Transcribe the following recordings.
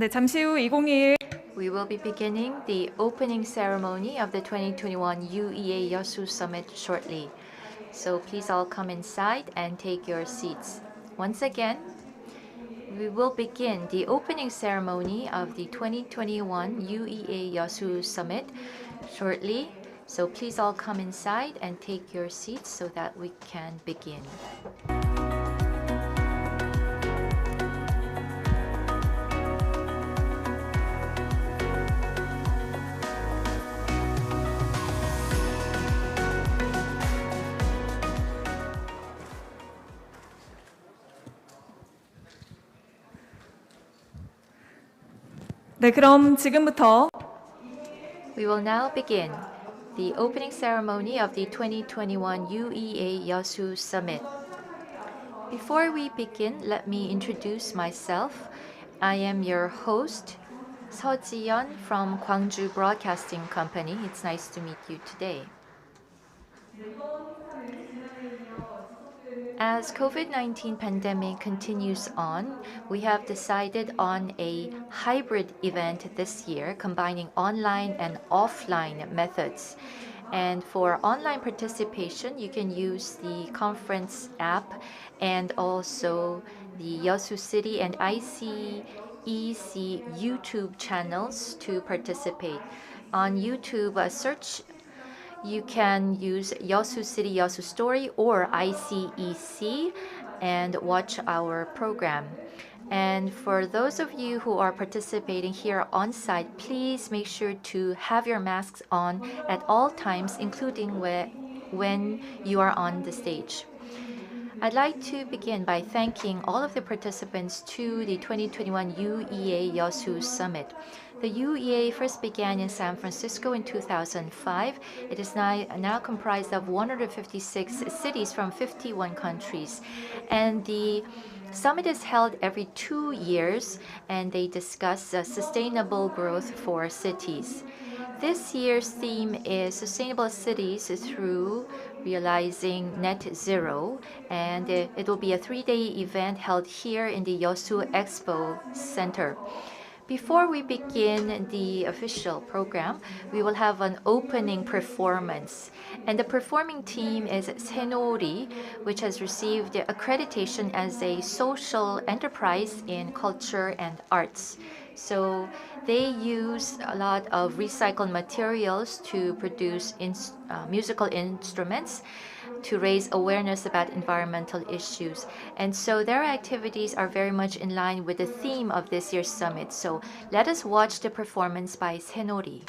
네, 잠시 후 2021 We will be beginning the opening ceremony of the 2021 UEA YEOSU Summit shortly. So please all come inside and take your seats. Once again, we will begin the opening ceremony of the 2021 UEA YEOSU Summit shortly. So please all come inside and take your seats so that we can begin. 네, 그럼 지금부터 We will now begin the opening ceremony of the 2021 UEA YEOSU Summit. Before we begin, let me introduce myself. I am your host, Seo Ji-yeon from Gwangju Broadcasting Company. It's nice to meet you today. As COVID-19 pandemic continues on, we have decided on a hybrid event this year, combining online and offline methods. And for online participation, you can use the conference app and also the Yeosu City and ICEC YouTube channels to participate. On YouTube, you can use YEOSU City YEOSU Story or ICEC and watch our program. And for those of you who are participating here on site, please make sure to have your masks on at all times, including when you are on the stage. I'd like to begin by thanking all of the participants to the 2021 UEA YEOSU Summit. The UEA first began in San Francisco in 2005. It is now comprised of 156 cities from 51 countries. And the summit is held every 2 years, and they discuss sustainable growth for cities. This year's theme is Sustainable Cities Through Realizing Net Zero, and it will be a 3-day event held here in the YEOSU Expo Center. Before we begin the official program, we will have an opening performance. And the performing team is Senori, which has received accreditation as a social enterprise in culture and arts. So they use a lot of recycled materials to produce musical instruments to raise awareness about environmental issues. And so their activities are very much in line with the theme of this year's summit. So let us watch the performance by Senori.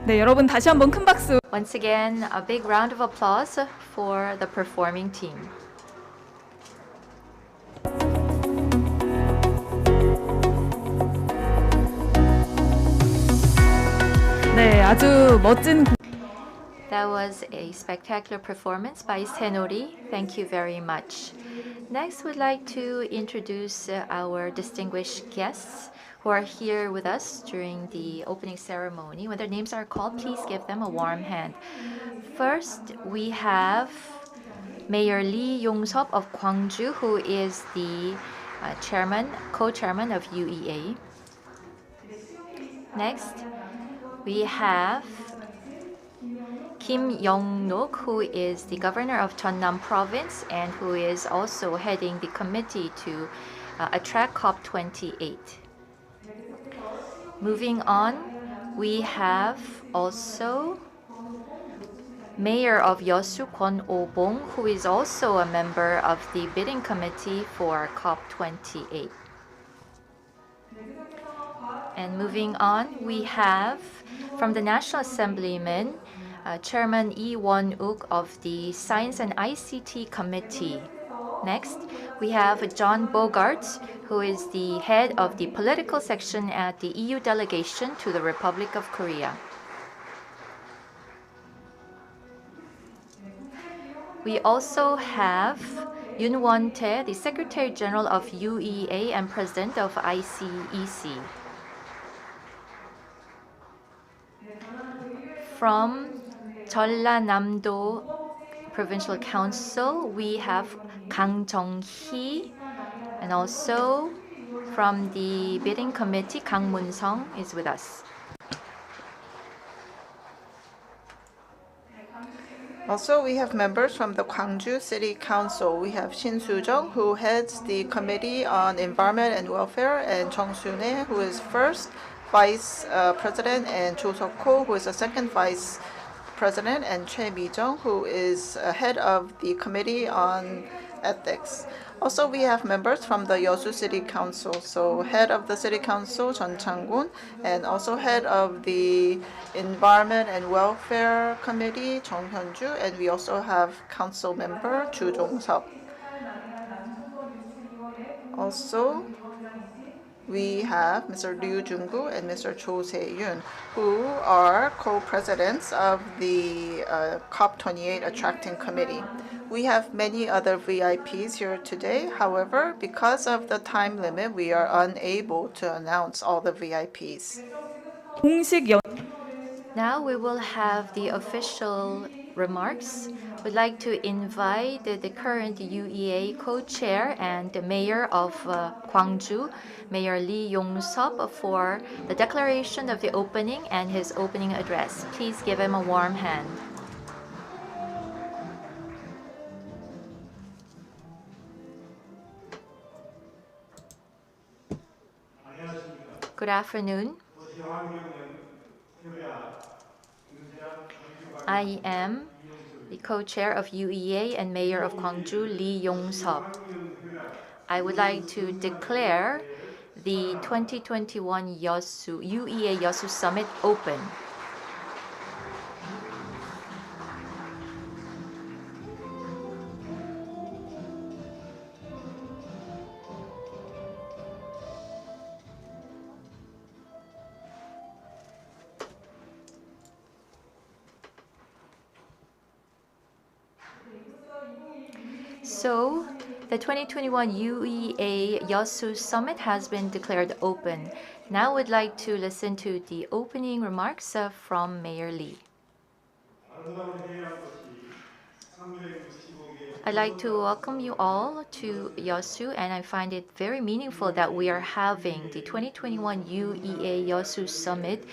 네, 여러분 다시 한번 큰 박수. Once again, a big round of applause for the performing team. 네, 아주 멋진 That was a spectacular performance by Senori. Thank you very much. Next, we'd like to introduce our distinguished guests who are here with us during the opening ceremony. When their names are called, please give them a warm hand. First, we have Mayor Lee Yong-sop of Gwangju, who is the co-chairman of UEA. Next, we have Kim Young-nok, who is the governor of Jeonnam Province and who is also heading the committee to attract COP28. Moving on, we have also Mayor of Yeosu Kwon Oh-bong, who is also a member of the bidding committee for COP28. And moving on, we have from the National Assemblyman, Chairman Lee Won-uk of the Science and ICT Committee. Next, we have John Bogart, who is the head of the political section at the EU delegation to the Republic of Korea. We also have Yoon Won-tae, the Secretary General of UEA and President of ICEC. From Jeollanam-do Provincial Council, we have Kang Jong-hee, and also from the bidding committee, Kang Mun-sung is with us. Also, we have members from the Gwangju City Council. We have Shin Soo-jung, who heads the Committee on Environment and Welfare, and Chung Soo-nae, who is first Vice President, and Cho Seok-ho, who is the second Vice President, and Choi Mi-jung, who is head of the Committee on Ethics. Also, we have members from the YEOSU City Council. So head of the City Council, Jeon Chang-gun, and also head of the Environment and Welfare Committee, Jung Hyun-ju, and we also have council member, Chu Jong-seop. Also, we have Mr. Liu Jungbu and Mr. Cho Se-yoon, who are co-presidents of the COP28 Attracting Committee. We have many other VIPs here today. However, because of the time limit, we are unable to announce all the VIPs. 공식 연 Now we will have the official remarks. We'd like to invite the current UEA co-chair and mayor of Gwangju, Mayor Lee Yong-sup, for the declaration of the opening and his opening address. Please give him a warm hand. Good afternoon. I am the co-chair of UEA and mayor of Gwangju, Lee Yong-sup. I would like to declare the 2021 UEA YEOSU Summit open. So, the 2021 UEA YEOSU Summit has been declared open. Now we'd like to listen to the opening remarks from Mayor Lee. I'd like to welcome you all to YEOSU, and I find it very meaningful that we are having the 2021 UEA YEOSU Summit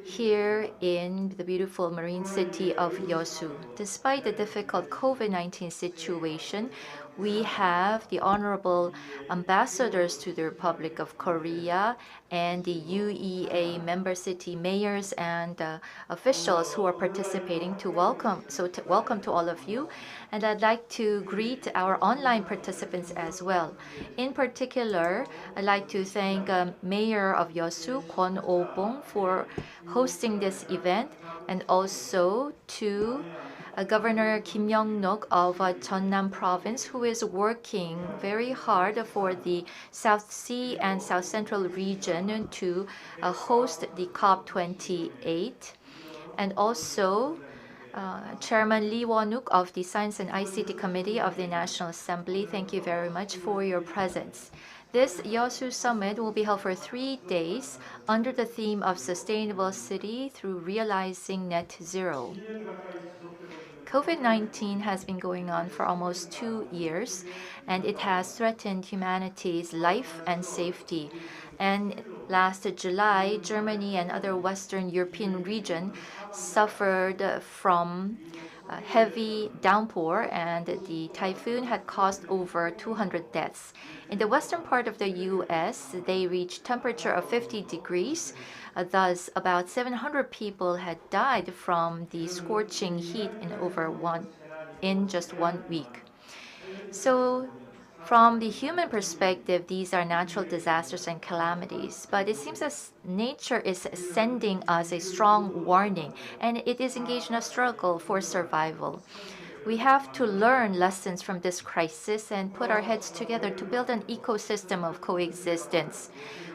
here in the beautiful marine city of YEOSU. Despite the difficult COVID-19 situation, we have the honorable ambassadors to the Republic of Korea and the UEA member city mayors and officials who are participating to welcome. So welcome to all of you. And I'd like to greet our online participants as well. In particular, I'd like to thank Mayor of YEOSU, Kwon Oh-bong, for hosting this event, and also to Governor Kim Young-nok of Jeonnam Province, who is working very hard for the South Sea and South Central region to host the COP28, and also Chairman Lee Won-wook of the Science and ICT Committee of the National Assembly. Thank you very much for your presence. This YEOSU Summit will be held for 3 days under the theme of Sustainable City through Realizing Net Zero. COVID-19 has been going on for almost 2 years, and it has threatened humanity's life and safety. And last July, Germany and other Western European regions suffered from heavy downpour, and the typhoon had caused over 200 deaths. In the western part of the US, they reached temperature of 50 degrees. Thus, about 700 people had died from the scorching heat in just 1 week. So, from the human perspective, these are natural disasters and calamities, but it seems as nature is sending us a strong warning, and it is engaged in a struggle for survival. We have to learn lessons from this crisis and put our heads together to build an ecosystem of coexistence.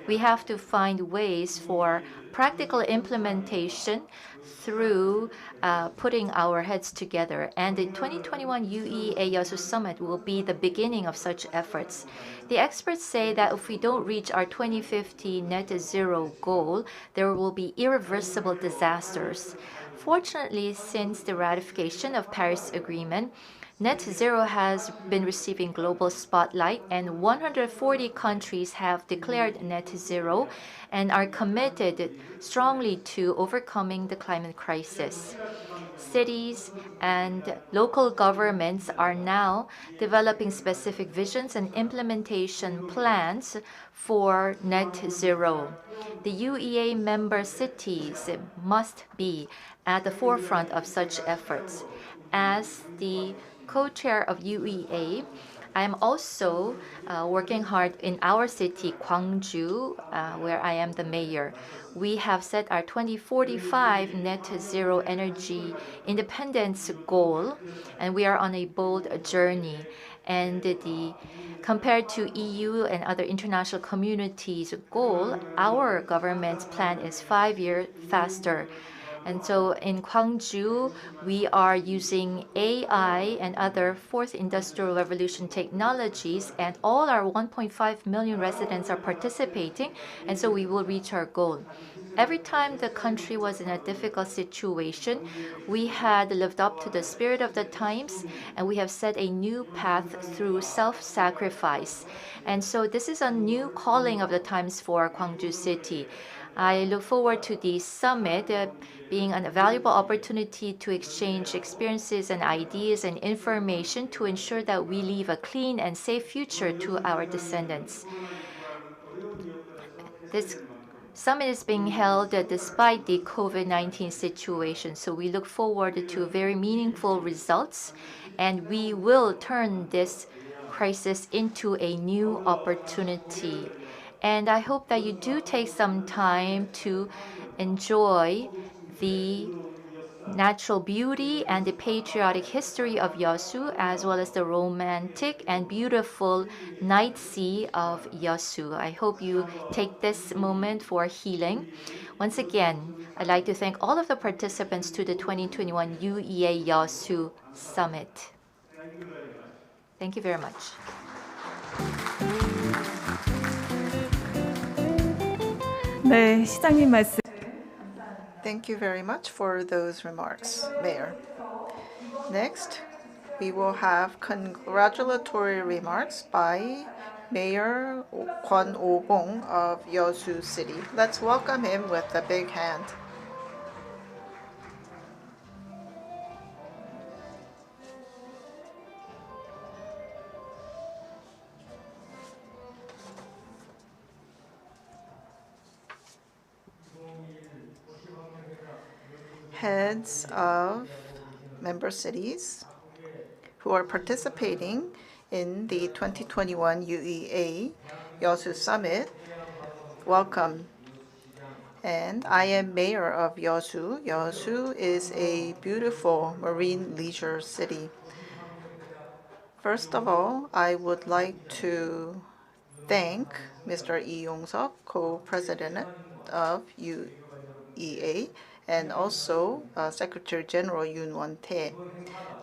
We have to find ways for practical implementation through putting our heads together. And the 2021 UEA YEOSU Summit will be the beginning of such efforts. The experts say that if we don't reach our 2050 net zero goal, there will be irreversible disasters. Fortunately, since the ratification of Paris Agreement, net zero has been receiving global spotlight, and 140 countries have declared net zero and are committed strongly to overcoming the climate crisis. Cities and local governments are now developing specific visions and implementation plans for net zero. The UEA member cities must be at the forefront of such efforts. As the co-chair of UEA, I am also working hard in our city, Gwangju, where I am the mayor. We have set our 2045 net zero energy independence goal, and we are on a bold journey. And compared to EU and other international communities' goal, our government's plan is 5 years faster. And so in Gwangju, we are using AI and other fourth industrial revolution technologies, and all our 1.5 million residents are participating, and so we will reach our goal. Every time the country was in a difficult situation, we had lived up to the spirit of the times, and we have set a new path through self-sacrifice. And so this is a new calling of the times for Gwangju City. I look forward to the summit being a valuable opportunity to exchange experiences and ideas and information to ensure that we leave a clean and safe future to our descendants. This summit is being held despite the COVID-19 situation, so we look forward to very meaningful results, and we will turn this crisis into a new opportunity. And I hope that you do take some time to enjoy the natural beauty and the patriotic history of Yeosu, as well as the romantic and beautiful night sea of Yeosu. I hope you take this moment for healing. Once again, I'd like to thank all of the participants to the 2021 UEA YEOSU Summit. Thank you very much. 네, 시장님 말씀. Thank you very much for those remarks, Mayor. Next, we will have congratulatory remarks by Mayor Kwon Oh-bong of Yeosu City. Let's welcome him with a big hand. Heads of member cities who are participating in the 2021 UEA YEOSU Summit, welcome. And I am Mayor of Yeosu. Yeosu is a beautiful marine leisure city. First of all, I would like to thank Mr. Lee Yong-seok, co-president of UEA, and also Secretary General Yoon Won-tae.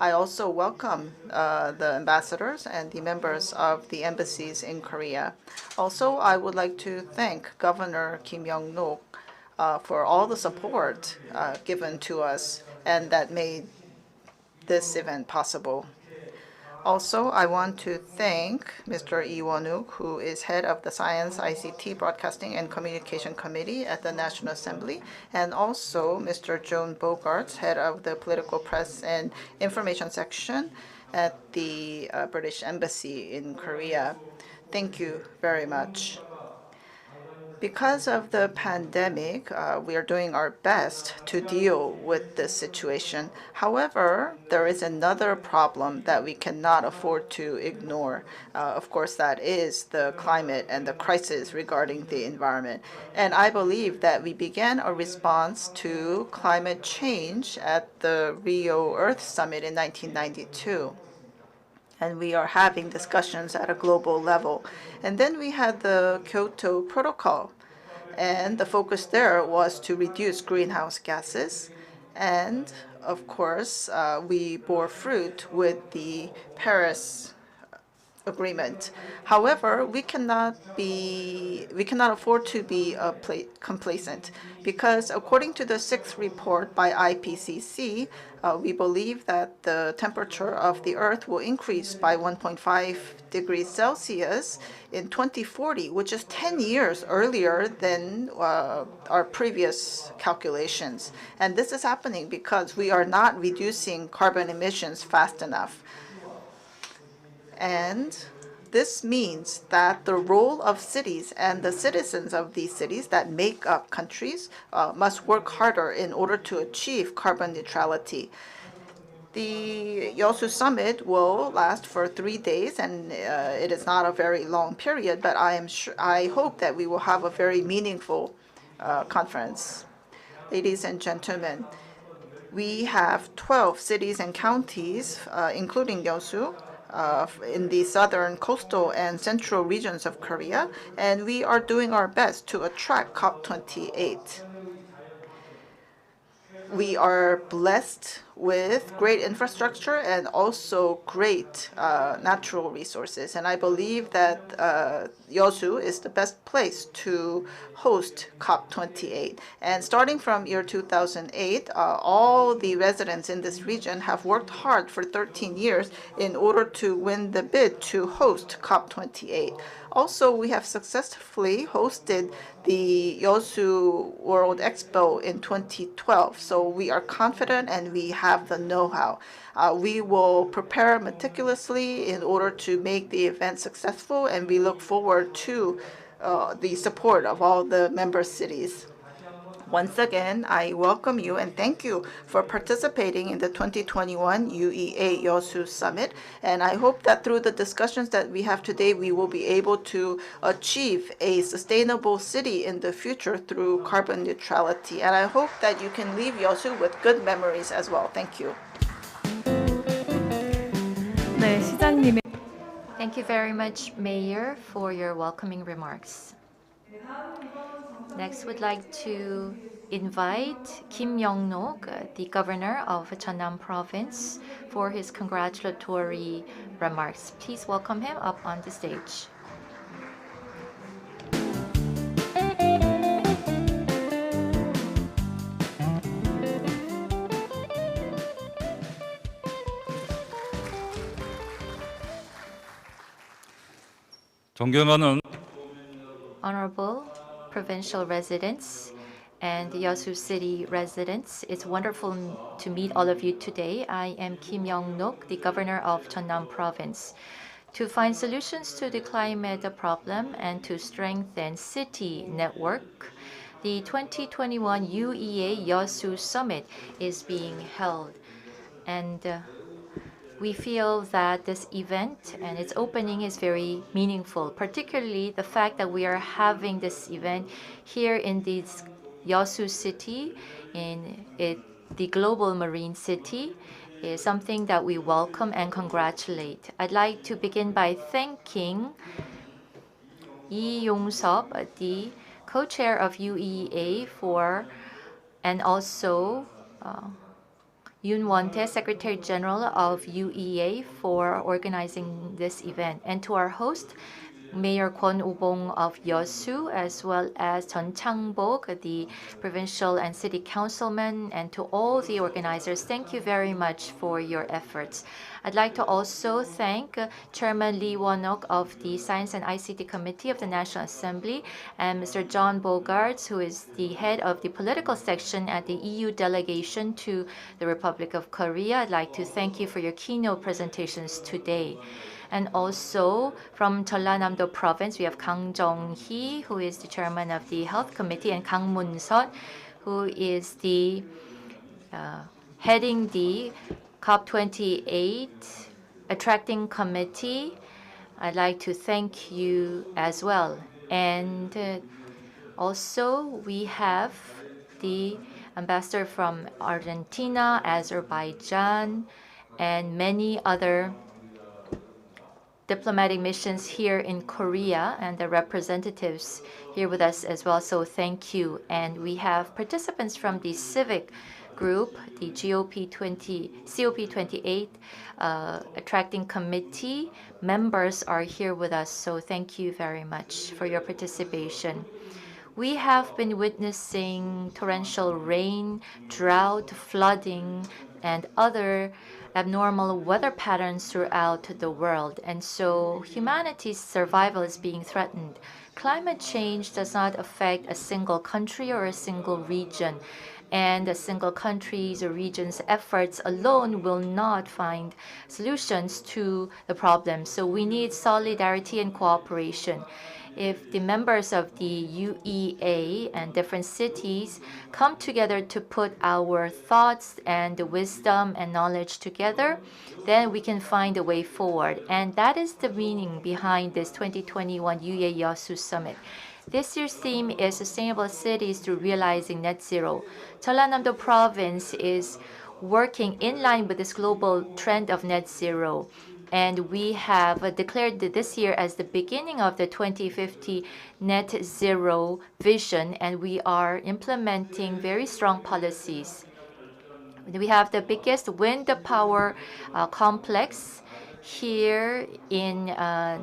I also welcome the ambassadors and the members of the embassies in Korea. Also, I would like to thank Governor Kim Young-nok for all the support given to us and that made this event possible. Also, I want to thank Mr. Lee Won-wook, who is head of the Science, ICT, Broadcasting, and Communication Committee at the National Assembly, and also Mr. Joan Bogarts, head of the Political Press and Information Section at the British Embassy in Korea. Thank you very much. Because of the pandemic, we are doing our best to deal with this situation. However, there is another problem that we cannot afford to ignore. Of course, that is the climate and the crisis regarding the environment. And I believe that we began a response to climate change at the Rio Earth Summit in 1992. And we are having discussions at a global level. And then we had the Kyoto Protocol, and the focus there was to reduce greenhouse gases. And of course, we bore fruit with the Paris Agreement. However, we cannot afford to be complacent, because according to the sixth report by IPCC, we believe that the temperature of the Earth will increase by 1.5 degrees Celsius in 2040, which is 10 years earlier than our previous calculations. And this is happening because we are not reducing carbon emissions fast enough. And this means that the role of cities and the citizens of these cities that make up countries must work harder in order to achieve carbon neutrality. The YEOSU Summit will last for 3 days, and it is not a very long period, but I hope that we will have a very meaningful conference. Ladies and gentlemen, we have 12 cities and counties, including YEOSU, in the southern, coastal, and central regions of Korea, and we are doing our best to attract COP28. We are blessed with great infrastructure and also great natural resources. And I believe that YEOSU is the best place to host COP28. And starting from year 2008, all the residents in this region have worked hard for 13 years in order to win the bid to host COP28. Also, we have successfully hosted the YEOSU World Expo in 2012. So we are confident and we have the know-how. We will prepare meticulously in order to make the event successful, and we look forward to the support of all the member cities. Once again, I welcome you and thank you for participating in the 2021 UEA YEOSU Summit. And I hope that through the discussions that we have today, we will be able to achieve a sustainable city in the future through carbon neutrality. And I hope that you can leave YEOSU with good memories as well. Thank you. 네, 시장님의 Thank you very much, Mayor, for your welcoming remarks. Next, we'd like to invite Kim Young-nok, the governor of Jeonnam Province, for his congratulatory remarks. Please welcome him up on the stage. 존경하는 Honorable provincial residents and YEOSU City residents, it's wonderful to meet all of you today. I am Kim Young-nok, the governor of Jeonnam Province. To find solutions to the climate problem and to strengthen city network, the 2021 UEA YEOSU Summit is being held. And we feel that this event and its opening is very meaningful, particularly the fact that we are having this event here in this YEOSU city, in the global marine city, is something that we welcome and congratulate. I'd like to begin by thanking Lee Yong-sop, the co-chair of UEA, and also Yoon Won-tae, Secretary General of UEA, for organizing this event. And to our host, Mayor Kwon Woo-bong of YEOSU, as well as Jeon Chang-bok, the provincial and city councilman, and to all the organizers, thank you very much for your efforts. I'd like to also thank Chairman Lee Won-ok of the Science and ICT Committee of the National Assembly and Mr. John Bogarts, who is the head of the political section at the EU delegation to the Republic of Korea. I'd like to thank you for your keynote presentations today. And also from Jeollanam-do Province, we have Kang Jong-hee, who is the chairman of the Health Committee, and Kang Mun-seot, who is the heading the COP28 Attracting Committee. I'd like to thank you as well. And also we have the ambassador from Argentina, Azerbaijan, and many other diplomatic missions here in Korea, and the representatives here with us as well. So thank you. And we have participants from the civic group, the COP28 Attracting Committee members are here with us. So thank you very much for your participation. We have been witnessing torrential rain, drought, flooding, and other abnormal weather patterns throughout the world. And so humanity's survival is being threatened. Climate change does not affect a single country or a single region. And a single country's or region's efforts alone will not find solutions to the problem. So we need solidarity and cooperation. If the members of the UEA and different cities come together to put our thoughts and the wisdom and knowledge together, then we can find a way forward. And that is the meaning behind this 2021 UEA YEOSU Summit. This year's theme is Sustainable Cities through Realizing Net Zero. Jeollanam-do Province is working in line with this global trend of net zero. And we have declared this year as the beginning of the 2050 net zero vision, and we are implementing very strong policies. We have the biggest wind power complex here in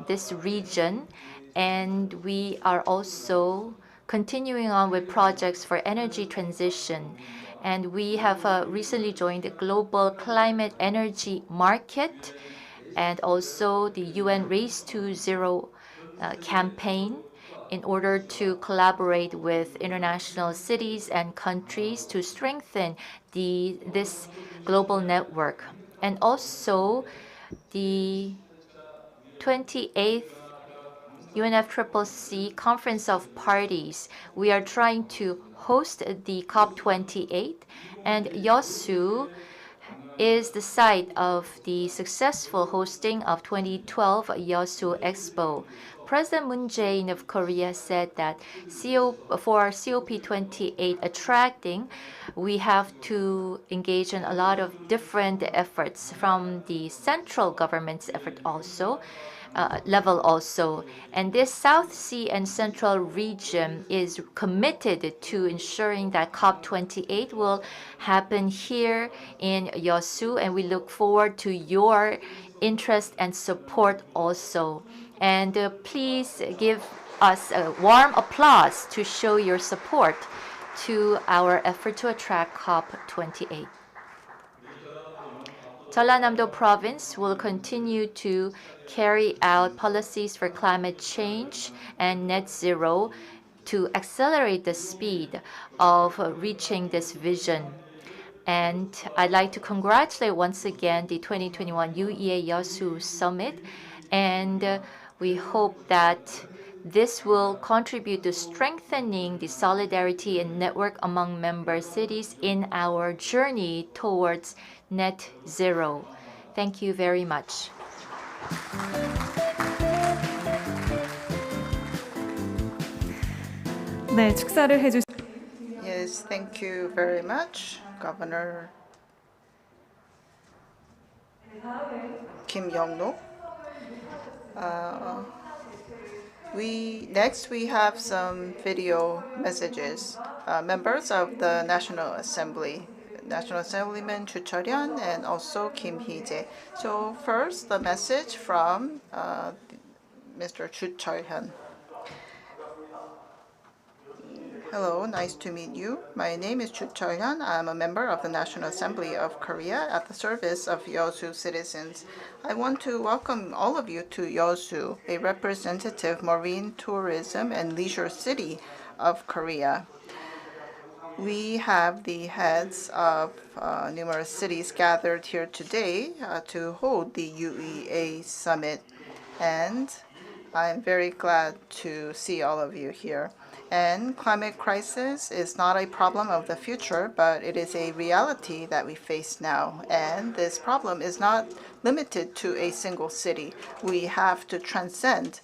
this region, and we are also continuing on with projects for energy transition. And we have recently joined the Global Climate Energy Market and also the UN Race to Zero campaign in order to collaborate with international cities and countries to strengthen this global network. And also the 28th UNFCCC Conference of Parties. We are trying to host the COP28, and YEOSU is the site of the successful hosting of 2012 YEOSU Expo. President Moon Jae-in of Korea said that for COP28 attracting, we have to engage in a lot of different efforts from the central government's effort also. Level also. And this South Sea and Central region is committed to ensuring that COP28 will happen here in YEOSU, and we look forward to your interest and support also. And please give us a warm applause to show your support to our effort to attract COP28. Jeollanam-do Province will continue to carry out policies for climate change and net zero to accelerate the speed of reaching this vision. And I'd like to congratulate once again the 2021 UEA YEOSU Summit, and we hope that this will contribute to strengthening the solidarity and network among member cities in our journey towards net zero. Thank you very much. 네, 축사를 해주신 Yes, thank you very much, Governor Kim Young-no. Next we have some video messages. Members of the National Assembly, National Assemblyman Chu Cheol-hyun and also Kim Hee-jae. So first, the message from Mr. Chu Cheol-hyun. Hello, nice to meet you. My name is Chu Cheol-hyun. I'm a member of the National Assembly of Korea at the service of YEOSU citizens. I want to welcome all of you to YEOSU, a representative marine tourism and leisure city of Korea. We have the heads of numerous cities gathered here today to hold the UEA Summit, and I'm very glad to see all of you here. And climate crisis is not a problem of the future, but it is a reality that we face now. And this problem is not limited to a single city. We have to transcend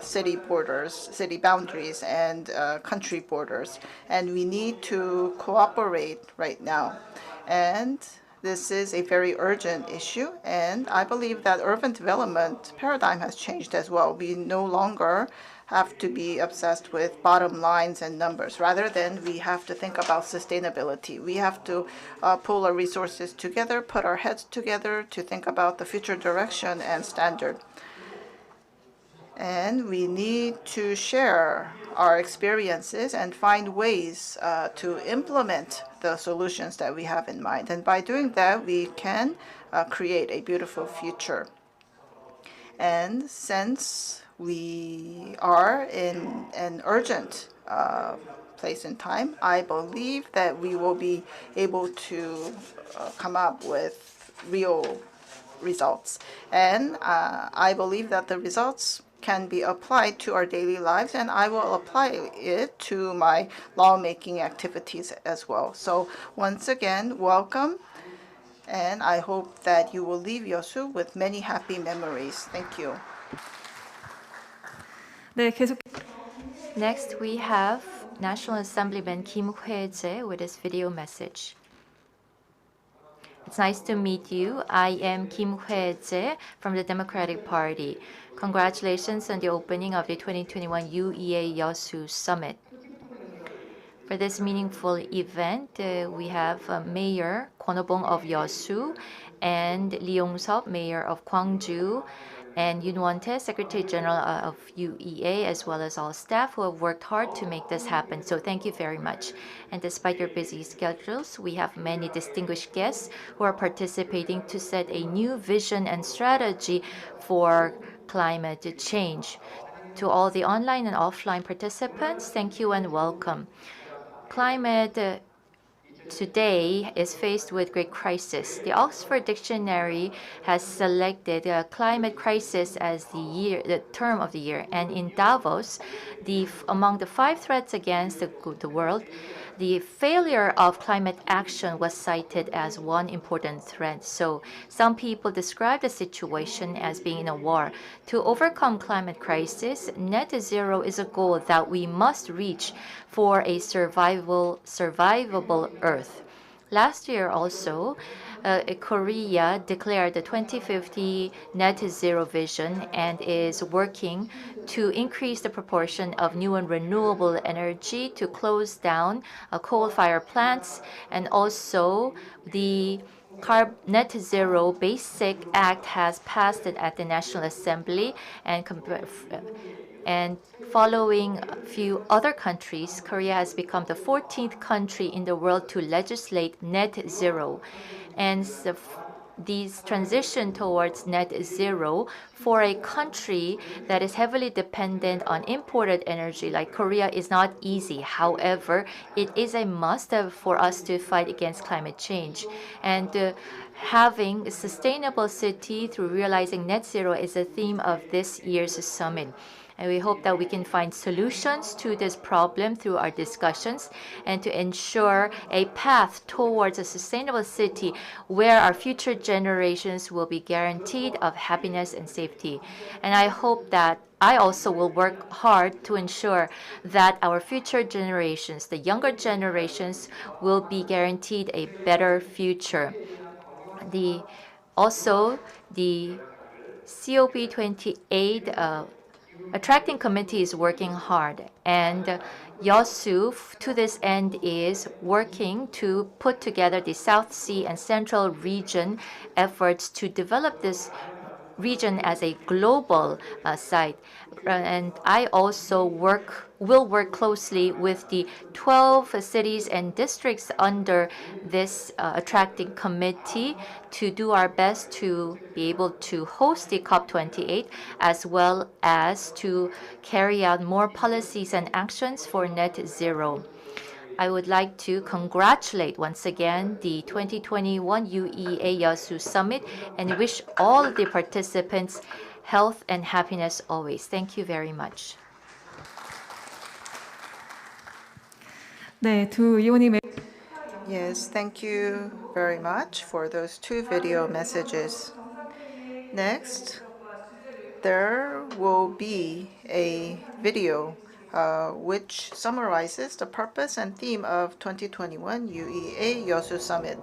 city borders, city boundaries, and country borders. And we need to cooperate right now. And this is a very urgent issue, and I believe that urban development paradigm has changed as well. We no longer have to be obsessed with bottom lines and numbers. Rather than we have to think about sustainability. We have to pull our resources together, put our heads together to think about the future direction and standard. And we need to share our experiences and find ways to implement the solutions that we have in mind. And by doing that, we can create a beautiful future. And since we are in an urgent place in time, I believe that we will be able to come up with real results. And I believe that the results can be applied to our daily lives, and I will apply it to my lawmaking activities as well. So once again, welcome, and I hope that you will leave YEOSU with many happy memories. Thank you. 네, 계속 Next, we have National Assemblyman Kim Hee-jae with his video message. It's nice to meet you. I am Kim Hwae-jae from the Democratic Party. Congratulations on the opening of the 2021 UEA YEOSU Summit. For this meaningful event, we have Mayor Kwon Ho-bong of Yeosu and Lee Yong-seop, Mayor of Gwangju, and Yoon Won-tae, Secretary General of UEA, as well as all staff who have worked hard to make this happen. So thank you very much. And despite your busy schedules, we have many distinguished guests who are participating to set a new vision and strategy for climate change. To all the online and offline participants, thank you and welcome. Climate today is faced with great crisis. The Oxford Dictionary has selected climate crisis as the term of the year. And in Davos, among the 5 threats against the world, the failure of climate action was cited as one important threat. So some people describe the situation as being in a war. To overcome climate crisis, net zero is a goal that we must reach for a survivable Earth. Last year also, Korea declared the 2050 net zero vision and is working to increase the proportion of new and renewable energy, to close down coal-fired plants, and also the Net Zero Basic Act has passed it at the National Assembly, and following a few other countries, Korea has become the 14th country in the world to legislate net zero. And these transition towards net zero for a country that is heavily dependent on imported energy like Korea is not easy. However, it is a must for us to fight against climate change. And having a sustainable city through realizing net zero is a theme of this year's summit. And we hope that we can find solutions to this problem through our discussions and to ensure a path towards a sustainable city where our future generations will be guaranteed of happiness and safety. And I hope that I also will work hard to ensure that our future generations, the younger generations, will be guaranteed a better future. The COP28 Attracting Committee is working hard, and YEOSU to this end is working to put together the South Sea and Central region efforts to develop this region as a global site. And I also will work closely with the 12 cities and districts under this attracting committee to do our best to be able to host the COP28, as well as to carry out more policies and actions for net zero. I would like to congratulate once again the 2021 UEA YEOSU Summit and wish all the participants health and happiness always. Thank you very much. 네, 두 의원님의 Yes, thank you very much for those 2 video messages. Next, there will be a video which summarizes the purpose and theme of 2021 UEA YEOSU Summit.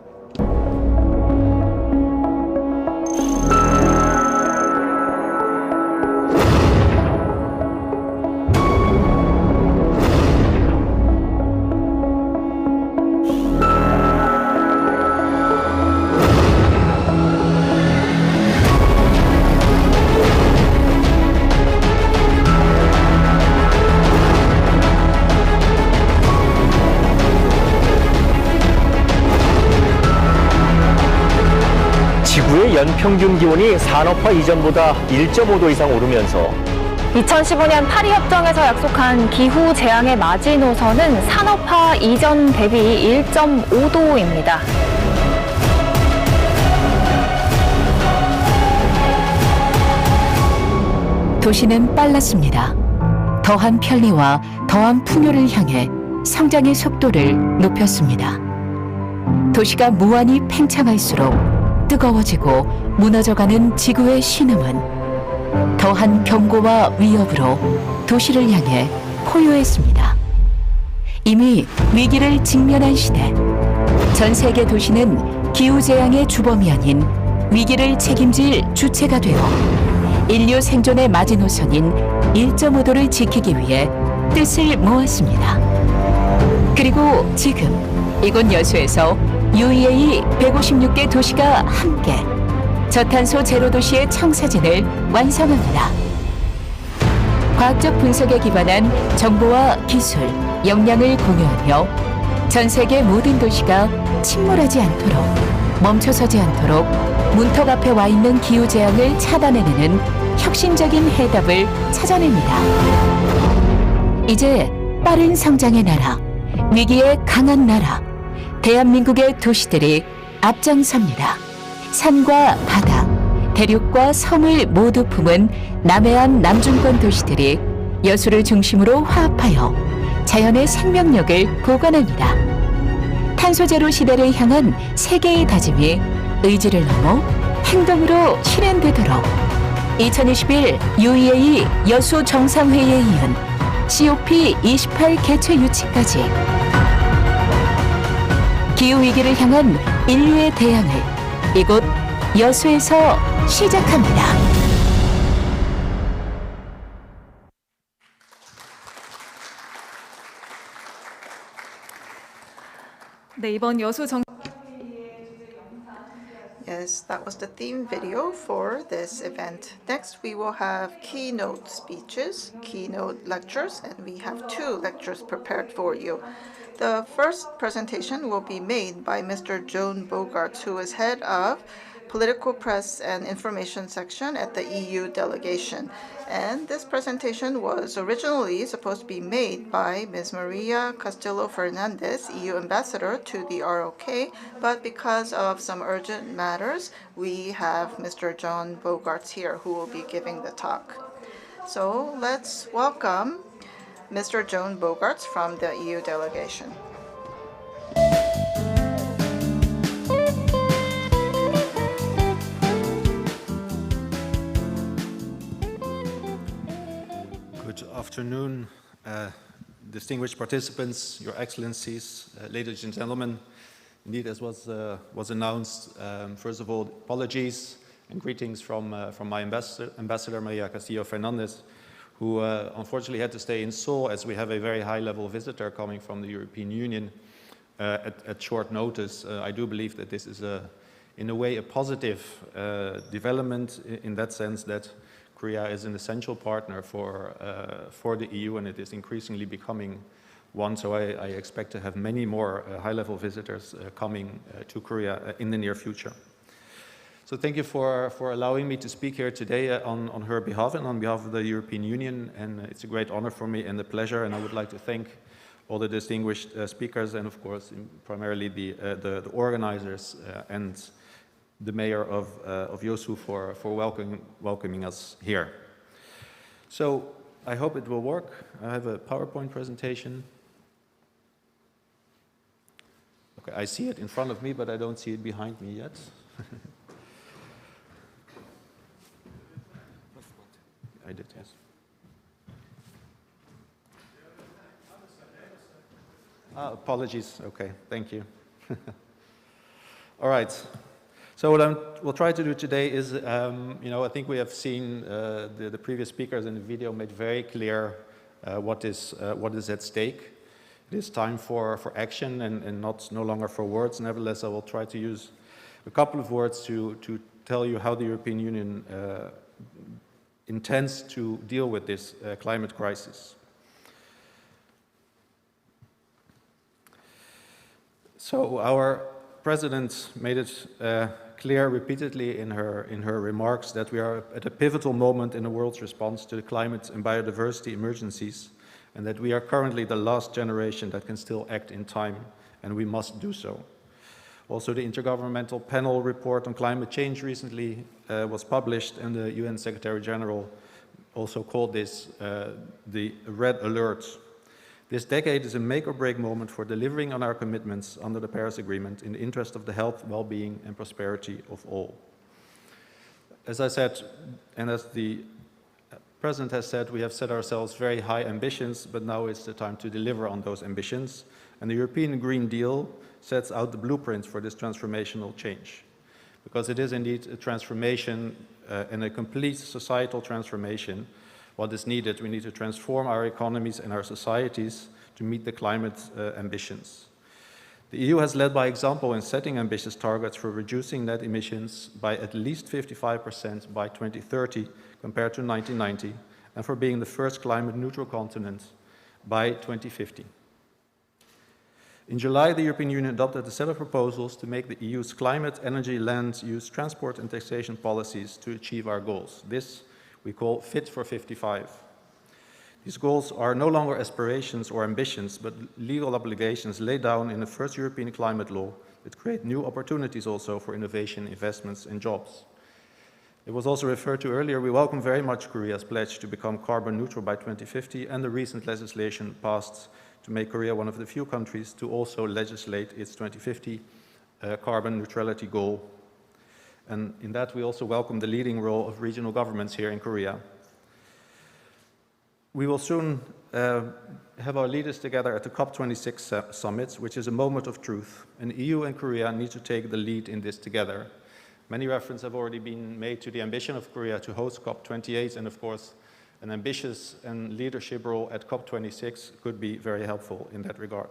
지구의 연평균 기온이 산업화 이전보다 1.5도 이상 오르면서 2015년 파리협정에서 약속한 기후 재앙의 마지노선은 산업화 이전 대비 1.5도입니다. 도시는 빨랐습니다. 더한 편리와 더한 풍요를 향해 성장의 속도를 높였습니다. 도시가 무한히 팽창할수록 뜨거워지고 무너져가는 지구의 신음은 더한 경고와 위협으로 도시를 향해 포효했습니다. 이미 위기를 직면한 시대, 전 세계 도시는 기후재앙의 주범이 아닌 위기를 책임질 주체가 되어 인류 생존의 마지노선인 1.5도를 지키기 위해 뜻을 모았습니다. 그리고 지금 이곳 여수에서 UEA 156개 도시가 함께 저탄소 제로 도시의 청사진을 완성합니다. 과학적 분석에 기반한 정보와 기술, 역량을 공유하며 전 세계 모든 도시가 침몰하지 않도록, 멈춰서지 않도록 문턱 앞에 와 있는 기후재앙을 차단해내는 혁신적인 해답을 찾아냅니다. 이제 빠른 성장의 나라, 위기에 강한 나라, 대한민국의 도시들이 앞장섭니다. 산과 바다, 대륙과 섬을 모두 품은 남해안 남중권 도시들이 여수를 중심으로 화합하여 자연의 생명력을 보관합니다. 탄소제로 시대를 향한 세계의 다짐이 의지를 넘어 행동으로 실현되도록 2021 UEA 여수 정상회의에 이은 COP28 개최 유치까지 기후위기를 향한 인류의 대항을 이곳 여수에서 시작합니다. 네, 이번 여수 정 Yes, that was the theme video for this event. Next, we will have keynote speeches, keynote lectures, and we have 2 lectures prepared for you. The first presentation will be made by Mr. Joan Bogarts, who is head of Political Press and Information Section at the EU delegation. And this presentation was originally supposed to be made by Ms. Maria Castillo-Fernandez, EU ambassador to the ROK, but because of some urgent matters, we have Mr. John Bogarts here who will be giving the talk. So let's welcome Mr. John Bogarts from the EU delegation. Good afternoon, distinguished participants, Your Excellencies, ladies and gentlemen. Indeed, as was announced, first of all, apologies and greetings from my ambassador, Maria Castillo-Fernandez, who unfortunately had to stay in Seoul as we have a very high-level visitor coming from the European Union at short notice. I do believe that this is, in a way, a positive development in that sense that Korea is an essential partner for the EU, and it is increasingly becoming one. So I expect to have many more high-level visitors coming to Korea in the near future. So thank you for allowing me to speak here today on her behalf and on behalf of the European Union. And it's a great honor for me and a pleasure. And I would like to thank all the distinguished speakers and, of course, primarily the organizers and the mayor of YEOSU for welcoming us here. So I hope it will work. I have a PowerPoint presentation. Okay, I see it in front of me, but I don't see it behind me yet. I did, yes. Apologies. Okay, thank you. All right. So what we'll try to do today is, I think we have seen the previous speakers in the video made very clear what is at stake. It is time for action and no longer for words. Nevertheless, I will try to use a couple of words to tell you how the European Union intends to deal with this climate crisis. So our President made it clear repeatedly in her remarks that we are at a pivotal moment in the world's response to the climate and biodiversity emergencies, and that we are currently the last generation that can still act in time, and we must do so. Also, the Intergovernmental Panel report on climate change recently was published, and the UN Secretary General also called this the red alert. This decade is a make or break moment for delivering on our commitments under the Paris Agreement in the interest of the health, well-being and prosperity of all. As I said, and as the President has said, we have set ourselves very high ambitions, but now it's the time to deliver on those ambitions. And the European Green Deal sets out the blueprint for this transformational change. Because it is indeed a transformation and a complete societal transformation. What is needed, we need to transform our economies and our societies to meet the climate ambitions. The EU has led by example in setting ambitious targets for reducing net emissions by at least 55% by 2030 compared to 1990, and for being the first climate-neutral continent by 2050. In July, the European Union adopted a set of proposals to make the EU's climate, energy, land use, transport and taxation policies to achieve our goals. This we call Fit for 55. These goals are no longer aspirations or ambitions, but legal obligations laid down in the first European climate law that create new opportunities also for innovation, investments and jobs. It was also referred to earlier, we welcome very much Korea's pledge to become carbon neutral by 2050 and the recent legislation passed to make Korea one of the few countries to also legislate its 2050 carbon neutrality goal. And in that we also welcome the leading role of regional governments here in Korea. We will soon have our leaders together at the COP26 summit, which is a moment of truth. And the EU and Korea need to take the lead in this together. Many references have already been made to the ambition of Korea to host COP28, and of course, an ambitious and leadership role at COP26 could be very helpful in that regard.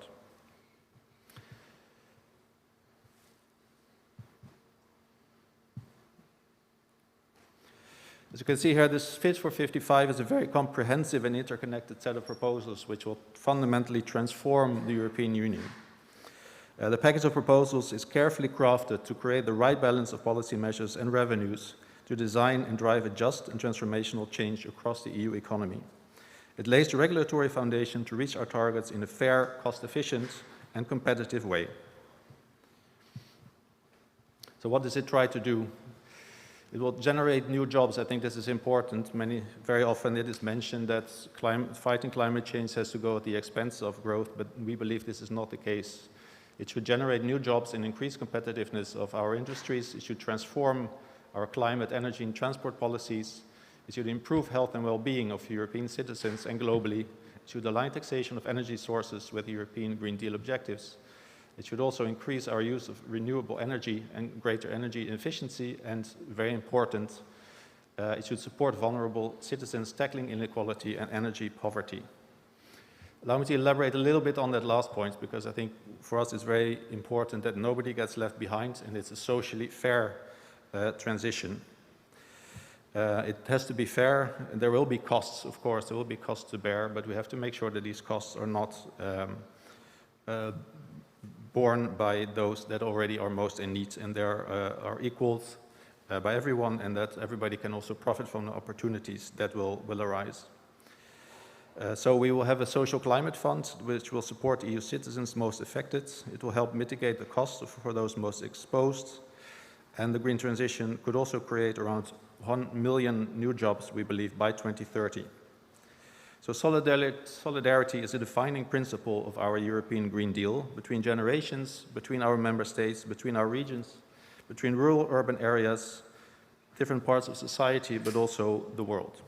As you can see here, this Fit for 55 is a very comprehensive and interconnected set of proposals which will fundamentally transform the European Union. The package of proposals is carefully crafted to create the right balance of policy measures and revenues to design and drive a just and transformational change across the EU economy. It lays the regulatory foundation to reach our targets in a fair, cost-efficient and competitive way. So what does it try to do? It will generate new jobs. I think this is important. Very often it is mentioned that fighting climate change has to go at the expense of growth, but we believe this is not the case. It should generate new jobs and increase competitiveness of our industries. It should transform our climate, energy and transport policies. It should improve health and well-being of European citizens and globally. It should align taxation of energy sources with European Green Deal objectives. It should also increase our use of renewable energy and greater energy efficiency, and very important, it should support vulnerable citizens tackling inequality and energy poverty. Allow me to elaborate a little bit on that last point, because I think for us it's very important that nobody gets left behind and it's a socially fair transition. It has to be fair, and there will be costs, of course, there will be costs to bear, but we have to make sure that these costs are not borne by those that already are most in need, and they are equaled by everyone, and that everybody can also profit from the opportunities that will arise. So we will have a social climate fund which will support EU citizens most affected. It will help mitigate the costs for those most exposed, and the green transition could also create around 1 million new jobs, we believe, by 2030. So solidarity is a defining principle of our European Green Deal between generations, between our member states, between our regions, between rural, urban areas, different parts of society, but also the world.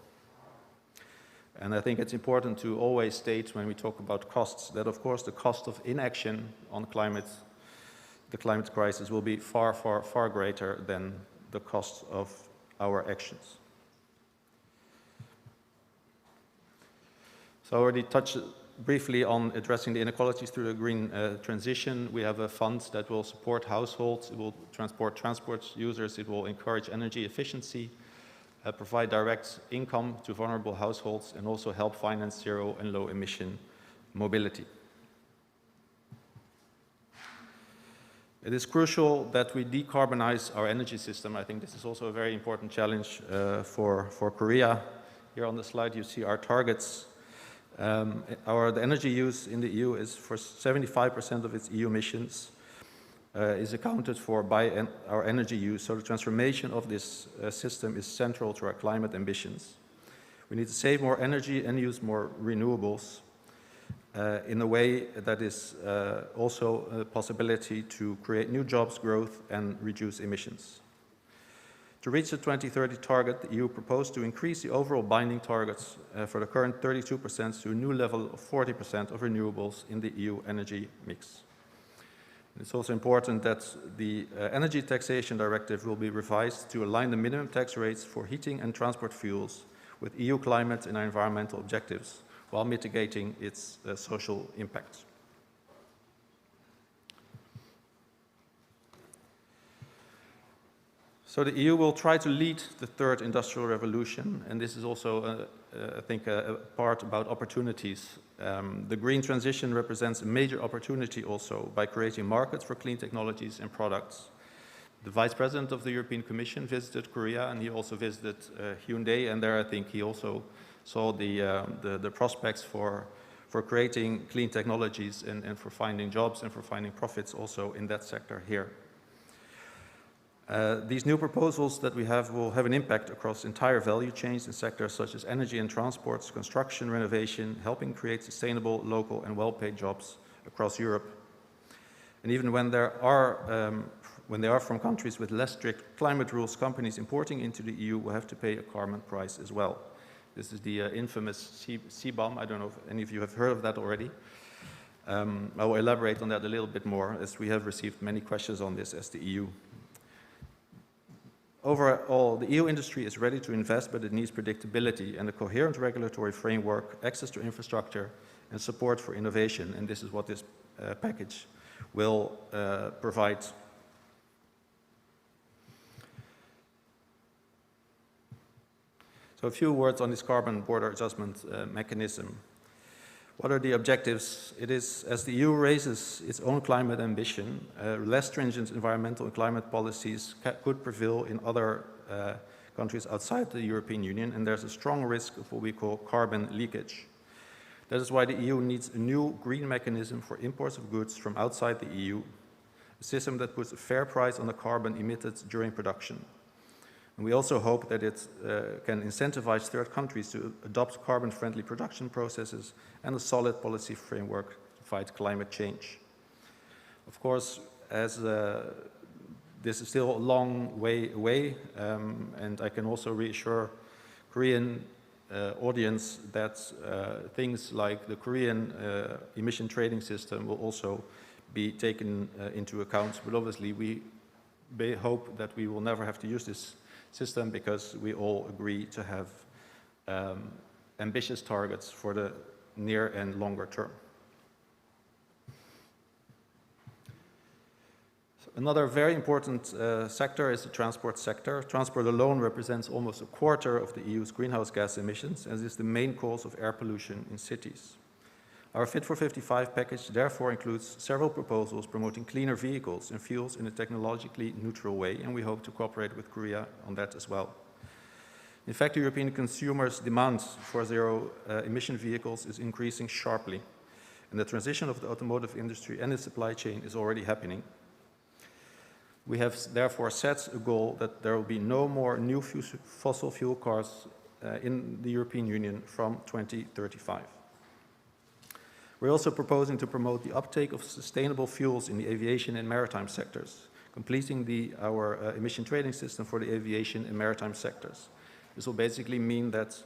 And I think it's important to always state when we talk about costs that, of course, the cost of inaction on the climate crisis will be far, far, far greater than the cost of our actions. So I already touched briefly on addressing the inequalities through the green transition. We have a fund that will support households, it will transport users, it will encourage energy efficiency, provide direct income to vulnerable households, and also help finance zero and low emission mobility. It is crucial that we decarbonize our energy system. I think this is also a very important challenge for Korea. Here on the slide you see our targets. The energy use in the EU is for 75% of its EU emissions is accounted for by our energy use. So the transformation of this system is central to our climate ambitions. We need to save more energy and use more renewables in a way that is also a possibility to create new jobs, growth, and reduce emissions. To reach the 2030 target, the EU proposed to increase the overall binding targets for the current 32% to a new level of 40% of renewables in the EU energy mix. It's also important that the Energy Taxation Directive will be revised to align the minimum tax rates for heating and transport fuels with EU climate and environmental objectives, while mitigating its social impact. So the EU will try to lead the third industrial revolution, and this is also, I think, a part about opportunities. The green transition represents a major opportunity also by creating markets for clean technologies and products. The Vice President of the European Commission visited Korea, and he also visited Hyundai, and there I think he also saw the prospects for creating clean technologies and for finding jobs and for finding profits also in that sector here. These new proposals that we have will have an impact across entire value chains in sectors such as energy and transports, construction, renovation, helping create sustainable, local and well-paid jobs across Europe. And even when they are from countries with less strict climate rules, companies importing into the EU will have to pay a carbon price as well. This is the infamous CBAM. I don't know if any of you have heard of that already. I will elaborate on that a little bit more, as we have received many questions on this as the EU. Overall, the EU industry is ready to invest, but it needs predictability and a coherent regulatory framework, access to infrastructure, and support for innovation. And this is what this package will provide. So a few words on this carbon border adjustment mechanism. What are the objectives? It is, as the EU raises its own climate ambition, less stringent environmental and climate policies could prevail in other countries outside the European Union, and there's a strong risk of what we call carbon leakage. That is why the EU needs a new green mechanism for imports of goods from outside the EU, a system that puts a fair price on the carbon emitted during production. And we also hope that it can incentivize third countries to adopt carbon-friendly production processes and a solid policy framework to fight climate change. Of course, as this is still a long way away, and I can also reassure Korean audience that things like the Korean emission trading system will also be taken into account. But obviously, we hope that we will never have to use this system, because we all agree to have ambitious targets for the near and longer term. So another very important sector is the transport sector. Transport alone represents almost a quarter of the EU's greenhouse gas emissions, and is the main cause of air pollution in cities. Our Fit for 55 package therefore includes several proposals promoting cleaner vehicles and fuels in a technologically neutral way, and we hope to cooperate with Korea on that as well. In fact, European consumers' demand for zero-emission vehicles is increasing sharply, and the transition of the automotive industry and its supply chain is already happening. We have therefore set a goal that there will be no more new fossil fuel cars in the European Union from 2035. We're also proposing to promote the uptake of sustainable fuels in the aviation and maritime sectors, completing our emission trading system for the aviation and maritime sectors. This will basically mean that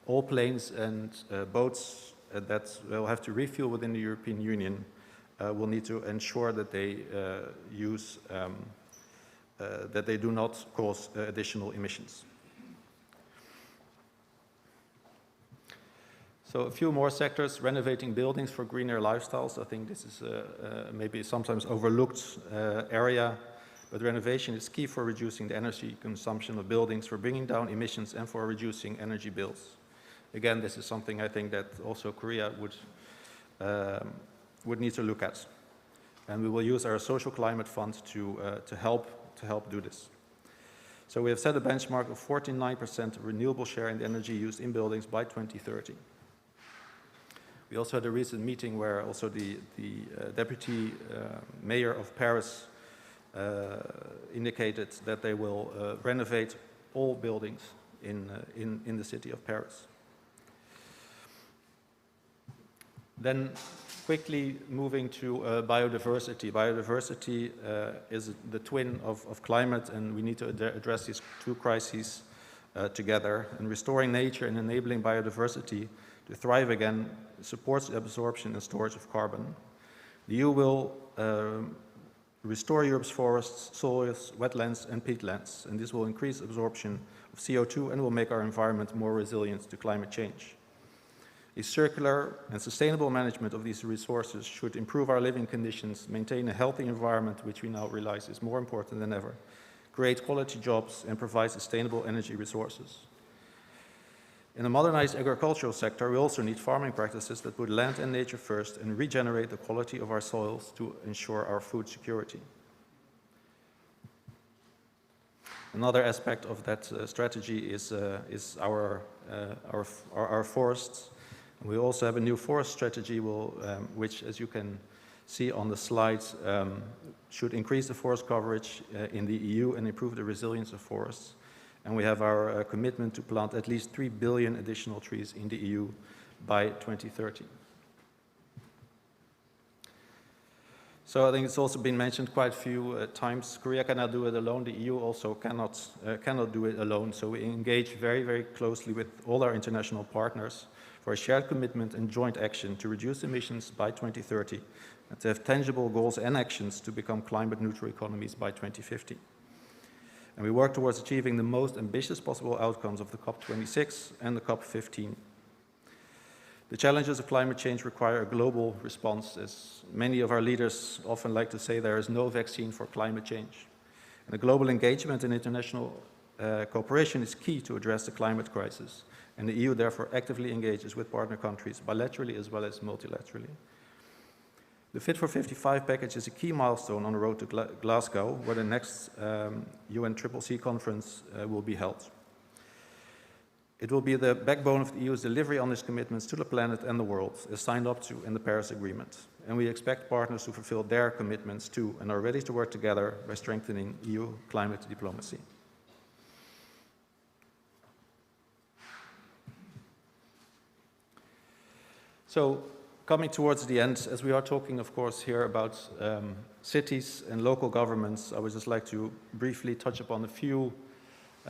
all planes and boats that will have to refuel within the European Union will need to ensure that they that they do not cause additional emissions. So a few more sectors: renovating buildings for greener lifestyles. I think this is maybe sometimes overlooked area, but renovation is key for reducing the energy consumption of buildings, for bringing down emissions, and for reducing energy bills. Again, this is something I think that also Korea would need to look at, and we will use our social climate fund to help do this. So we have set a benchmark of 49% renewable share in the energy used in buildings by 2030. We also had a recent meeting where also the deputy mayor of Paris indicated that they will renovate all buildings in the city of Paris. Then quickly moving to biodiversity. Biodiversity is the twin of climate, and we need to address these two crises together. And restoring nature and enabling biodiversity to thrive again supports the absorption and storage of carbon. The EU will restore Europe's forests, soils, wetlands, and peatlands, and this will increase absorption of CO2 and will make our environment more resilient to climate change. A circular and sustainable management of these resources should improve our living conditions, maintain a healthy environment, which we now realize is more important than ever, create quality jobs, and provide sustainable energy resources. In a modernized agricultural sector, we also need farming practices that put land and nature first and regenerate the quality of our soils to ensure our food security. Another aspect of that strategy is our forests. We also have a new forest strategy which, as you can see on the slides, should increase the forest coverage in the EU and improve the resilience of forests. And we have our commitment to plant at least 3 billion additional trees in the EU by 2030. So I think it's also been mentioned quite a few times, Korea cannot do it alone, the EU also cannot do it alone, so we engage very, very closely with all our international partners for a shared commitment and joint action to reduce emissions by 2030 and to have tangible goals and actions to become climate neutral economies by 2050. And we work towards achieving the most ambitious possible outcomes of the COP26 and the COP15. The challenges of climate change require a global response. As many of our leaders often like to say, there is no vaccine for climate change. And a global engagement and international cooperation is key to address the climate crisis. And the EU therefore actively engages with partner countries bilaterally as well as multilaterally. The Fit for 55 package is a key milestone on the road to Glasgow, where the next UNCCC conference will be held. It will be the backbone of the EU's delivery on its commitments to the planet and the world, as signed up to in the Paris Agreement. And we expect partners to fulfill their commitments too, and are ready to work together by strengthening EU climate diplomacy. So, coming towards the end, as we are talking, of course, here about cities and local governments, I would just like to briefly touch upon a few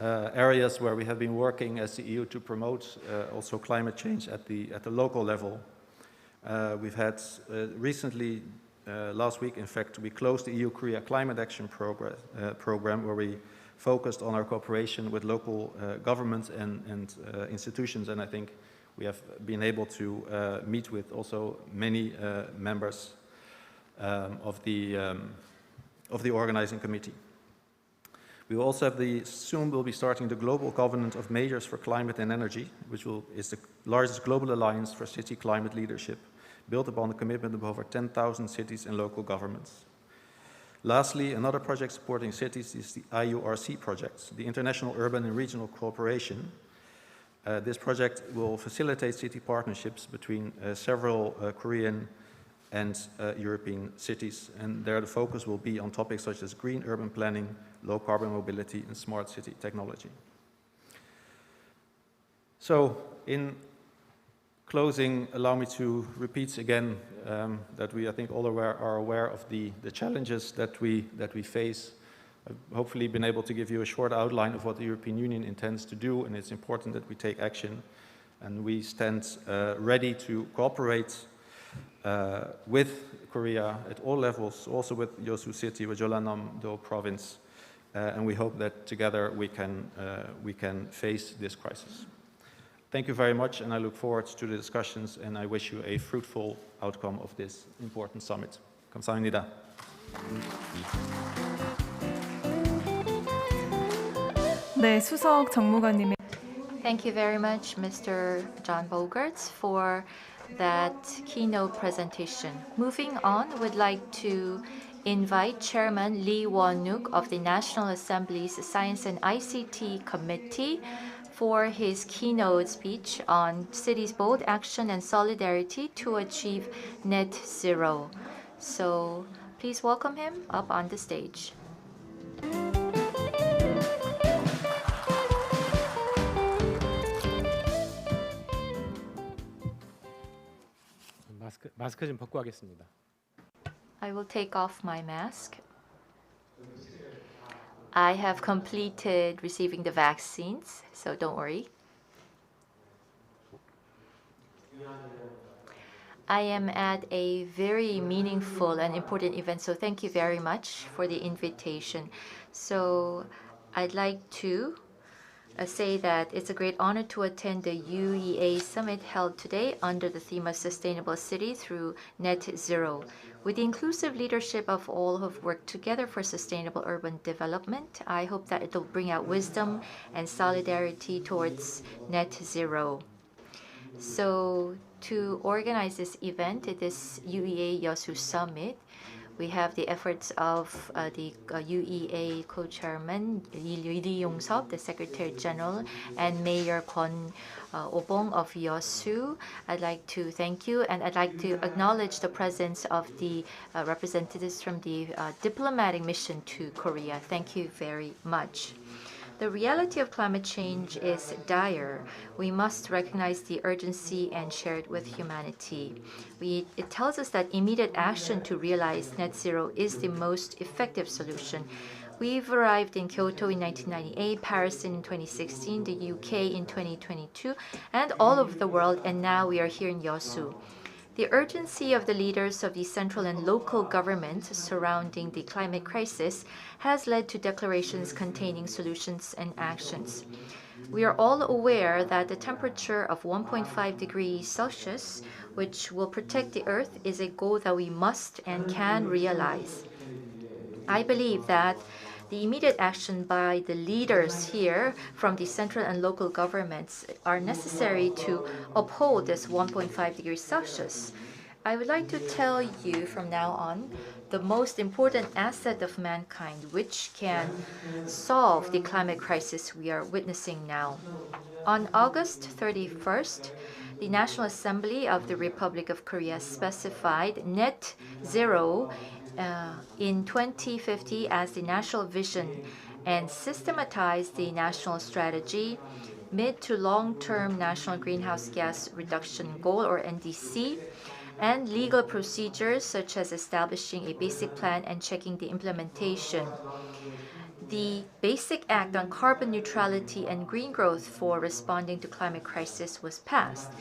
areas where we have been working as the EU to promote also climate change at the local level. We've had recently, last week, in fact, we closed the EU-Korea Climate Action Program, where we focused on our cooperation with local governments and institutions, and I think we have been able to meet with also many members of the organizing committee. We will also have soon we'll be starting the Global Covenant of Majors for Climate and Energy, which is the largest global alliance for city climate leadership, built upon the commitment of over 10,000 cities and local governments. Lastly, another project supporting cities is the IURC project, the International Urban and Regional Cooperation. This project will facilitate city partnerships between several Korean and European cities, and there the focus will be on topics such as green urban planning, low carbon mobility, and smart city technology. So, in closing, allow me to repeat again that we, I think, all are aware of the challenges that we face. I've hopefully been able to give you a short outline of what the European Union intends to do, and it's important that we take action. And we stand ready to cooperate with Korea at all levels, also with Yeosu City, with Jeollanam-do province, and we hope that together we can face this crisis. Thank you very much, and I look forward to the discussions, and I wish you a fruitful outcome of this important summit. 감사합니다. 네, 수석 정무관님의 Thank you very much, Mr. John Bogarts, for that keynote presentation. Moving on, we'd like to invite Chairman Lee Won-wook of the National Assembly's Science and ICT Committee for his keynote speech on cities' bold action and solidarity to achieve net zero. So please welcome him up on the stage. 마스크 좀 벗고 하겠습니다. I will take off my mask. I have completed receiving the vaccines, so don't worry. I am at a very meaningful and important event, so thank you very much for the invitation. So I'd like to say that it's a great honor to attend the UEA Summit held today under the theme of Sustainable City through Net Zero. With the inclusive leadership of all who have worked together for sustainable urban development, I hope that it will bring out wisdom and solidarity towards net zero. So to organize this event, this UEA YEOSU Summit, we have the efforts of the UEA co-chairman Lee Yong-seop, the Secretary General, and Mayor Kwon Obong of YEOSU. I'd like to thank you, and I'd like to acknowledge the presence of the representatives from the diplomatic mission to Korea. Thank you very much. The reality of climate change is dire. We must recognize the urgency and share it with humanity. It tells us that immediate action to realize net zero is the most effective solution. We've arrived in Kyoto in 1998, Paris in 2016, the UK in 2022, and all over the world, and now we are here in YEOSU. The urgency of the leaders of the central and local governments surrounding the climate crisis has led to declarations containing solutions and actions. We are all aware that the temperature of 1.5 degrees Celsius, which will protect the Earth, is a goal that we must and can realize. I believe that the immediate action by the leaders here from the central and local governments are necessary to uphold this 1.5 degrees Celsius. I would like to tell you from now on the most important asset of mankind which can solve the climate crisis we are witnessing now. On August 31st, the National Assembly of the Republic of Korea specified net zero in 2050 as the national vision and systematized the national strategy, mid to long-term national greenhouse gas reduction goal or NDC, and legal procedures such as establishing a basic plan and checking the implementation. The Basic Act on Carbon Neutrality and Green Growth for Responding to Climate Crisis was passed.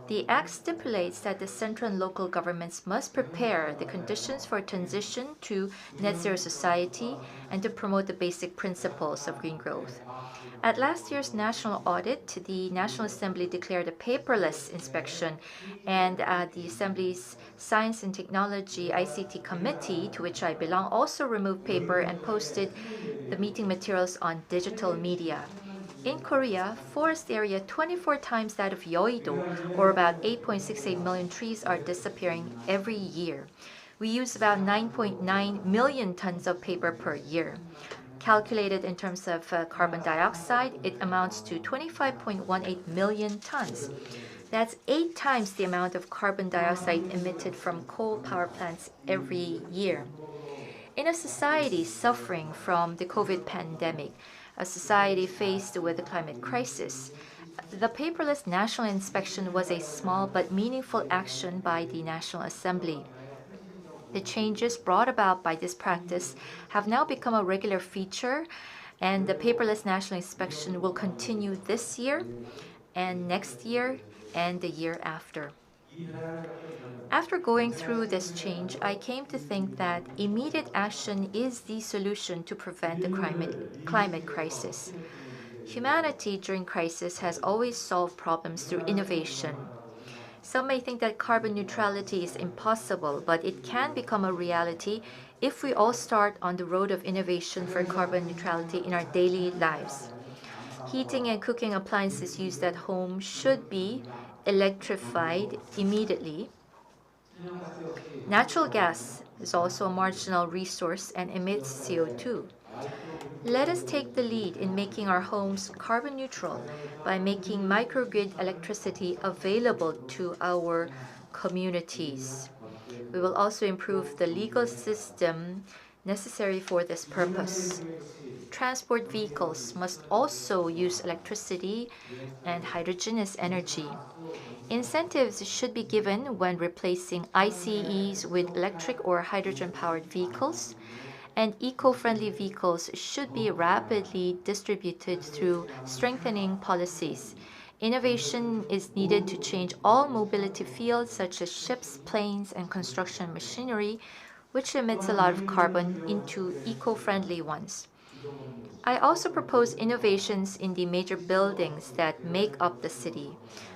The Act stipulates that the central and local governments must prepare the conditions for transition to net zero society and to promote the basic principles of green growth. At last year's national audit, the National Assembly declared a paperless inspection, and the Assembly's Science and Technology ICT Committee, to which I belong, also removed paper and posted the meeting materials on digital media. In Korea, forest area 24 times that of Yeouido, or about 8.68 million trees, are disappearing every year. We use about 9.9 million tons of paper per year. Calculated in terms of carbon dioxide, it amounts to 25.18 million tons. That's 8 times the amount of carbon dioxide emitted from coal power plants every year. In a society suffering from the COVID pandemic, a society faced with the climate crisis, the paperless national inspection was a small but meaningful action by the National Assembly. The changes brought about by this practice have now become a regular feature, and the paperless national inspection will continue this year and next year and the year after. After going through this change, I came to think that immediate action is the solution to prevent the climate crisis. Humanity during crisis has always solved problems through innovation. Some may think that carbon neutrality is impossible, but it can become a reality if we all start on the road of innovation for carbon neutrality in our daily lives. Heating and cooking appliances used at home should be electrified immediately. Natural gas is also a marginal resource and emits CO2. Let us take the lead in making our homes carbon neutral by making microgrid electricity available to our communities. We will also improve the legal system necessary for this purpose. Transport vehicles must also use electricity and hydrogen as energy. Incentives should be given when replacing ICEs with electric or hydrogen-powered vehicles, and eco-friendly vehicles should be rapidly distributed through strengthening policies. Innovation is needed to change all mobility fields such as ships, planes, and construction machinery, which emits a lot of carbon, into eco-friendly ones. I also propose innovations in the major buildings that make up the city.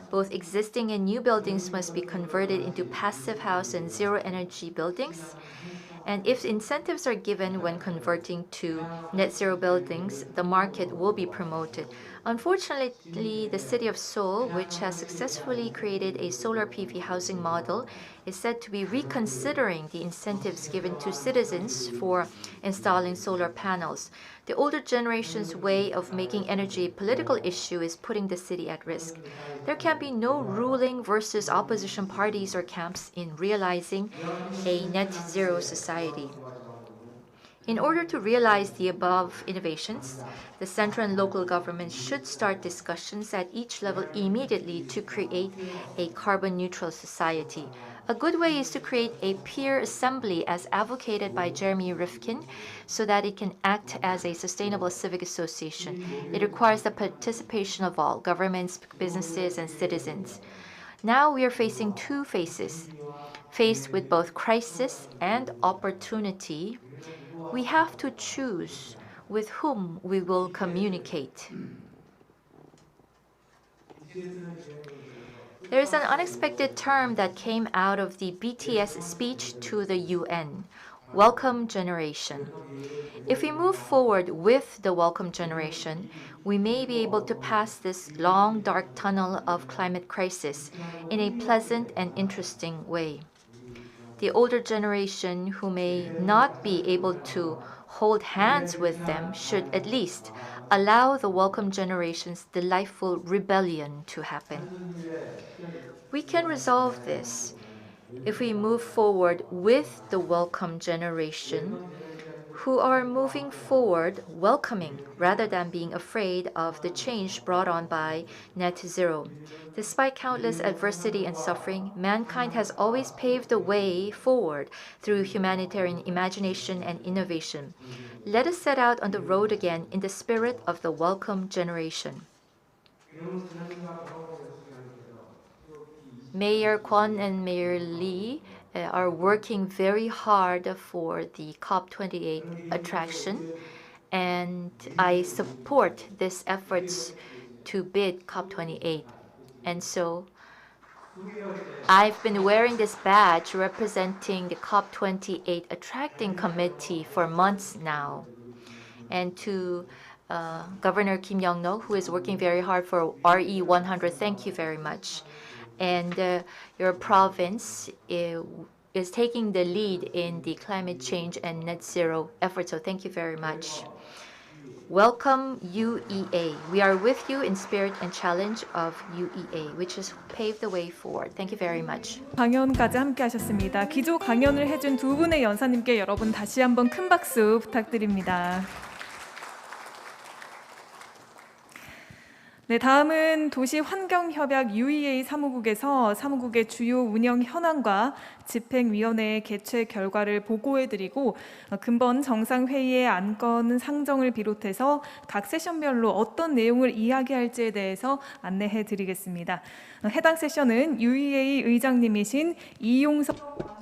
Both existing and new buildings must be converted into passive house and zero-energy buildings. And if incentives are given when converting to net zero buildings, the market will be promoted. Unfortunately, the city of Seoul, which has successfully created a solar PV housing model, is said to be reconsidering the incentives given to citizens for installing solar panels. The older generation's way of making energy a political issue is putting the city at risk. There can be no ruling versus opposition parties or camps in realizing a net zero society. In order to realize the above innovations, the central and local governments should start discussions at each level immediately to create a carbon-neutral society. A good way is to create a peer assembly as advocated by Jeremy Rifkin so that it can act as a sustainable civic association. It requires the participation of all, governments, businesses, and citizens. Now we are facing two phases. Faced with both crisis and opportunity, we have to choose with whom we will communicate. There is an unexpected term that came out of the BTS speech to the UN, welcome generation. If we move forward with the welcome generation, we may be able to pass this long, dark tunnel of climate crisis in a pleasant and interesting way. The older generation who may not be able to hold hands with them should at least allow the welcome generation's delightful rebellion to happen. We can resolve this if we move forward with the welcome generation who are moving forward welcoming rather than being afraid of the change brought on by net zero. Despite countless adversity and suffering, mankind has always paved the way forward through humanitarian imagination and innovation. Let us set out on the road again in the spirit of the welcome generation. Mayor Kwon and Mayor Lee are working very hard for the COP28 attraction, and I support these efforts to bid COP28. And so I've been wearing this badge representing the COP28 attracting committee for months now. And to Governor Kim Young-no, who is working very hard for RE 100, thank you very much. And your province is taking the lead in the climate change and net zero efforts, so thank you very much. Welcome UEA. We are with you in spirit and challenge of UEA, which has paved the way forward. Thank you very much. 강연까지 함께 하셨습니다. 기조 강연을 해준 두 분의 연사님께 여러분 다시 한번 큰 박수 부탁드립니다. 네, 다음은 도시환경협약 UEA 사무국에서 사무국의 주요 운영 현황과 집행위원회의 개최 결과를 보고해드리고 근본 정상회의의 안건 상정을 비롯해서 각 세션별로 어떤 내용을 이야기할지에 대해서 안내해드리겠습니다. 해당 세션은 UEA 의장님이신 이용석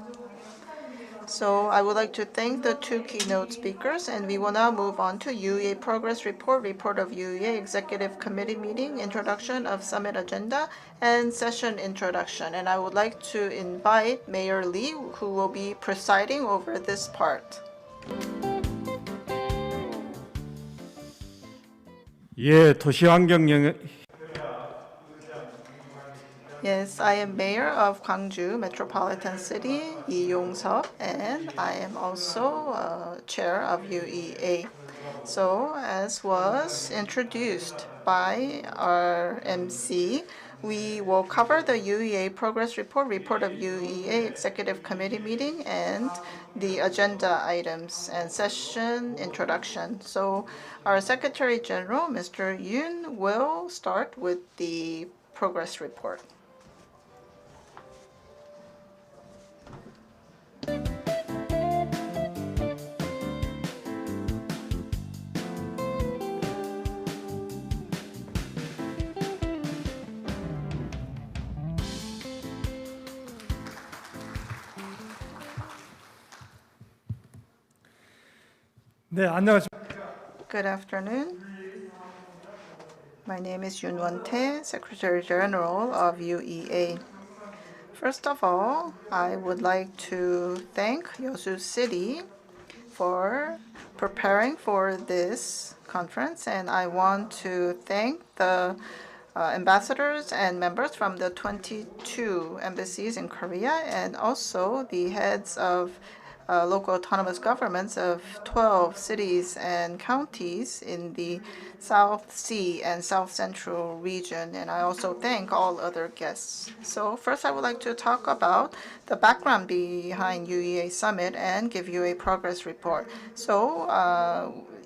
So I would like to thank the two keynote speakers, and we will now move on to UEA Progress Report, Report of UEA Executive Committee Meeting, Introduction of Summit Agenda, and Session Introduction. And I would like to invite Mayor Lee, who will be presiding over this part. 예, 도시환경 Yes, I am Mayor of Gwangju Metropolitan City, Lee Yong-seok, and I am also Chair of UEA. So, as was introduced by our MC, we will cover the UEA Progress Report, Report of UEA Executive Committee Meeting, and the agenda items and session introduction. So, our Secretary General, Mr. Yoon, will start with the progress report. 네, 안녕하십니까. Good afternoon. My name is Yoon Won-tae, Secretary General of UEA. First of all, I would like to thank YEOSU City for preparing for this conference, and I want to thank the ambassadors and members from the 22 embassies in Korea, and also the heads of local autonomous governments of 12 cities and counties in the South Sea and South Central region. And I also thank all other guests. So first I would like to talk about the background behind UEA Summit and give you a progress report. So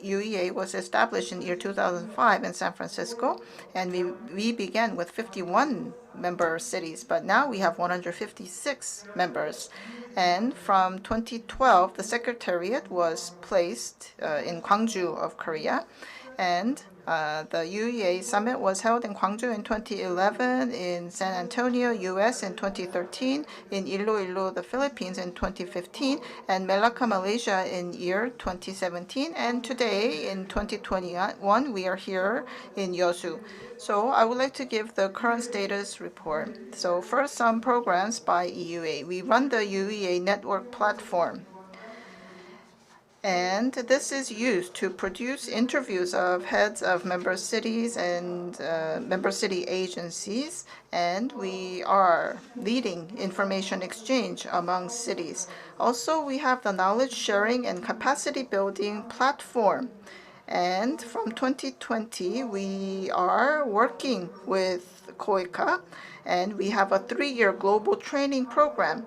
UEA was established in year 2005 in San Francisco, and we began with 51 member cities, but now we have 156 members. And from 2012, the Secretariat was placed in Gwangju of Korea, and the UEA Summit was held in Gwangju in 2011, in San Antonio, U.S. in 2013, in Iloilo, the Philippines in 2015, and Melaka, Malaysia in year 2017. And today, in 2021, we are here in YEOSU. So I would like to give the current status report. So first, some programs by UEA. We run the UEA network platform, and this is used to produce interviews of heads of member cities and member city agencies, and we are leading information exchange among cities. Also, we have the knowledge sharing and capacity building platform. And from 2020, we are working with COICA, and we have a 3-year global training program.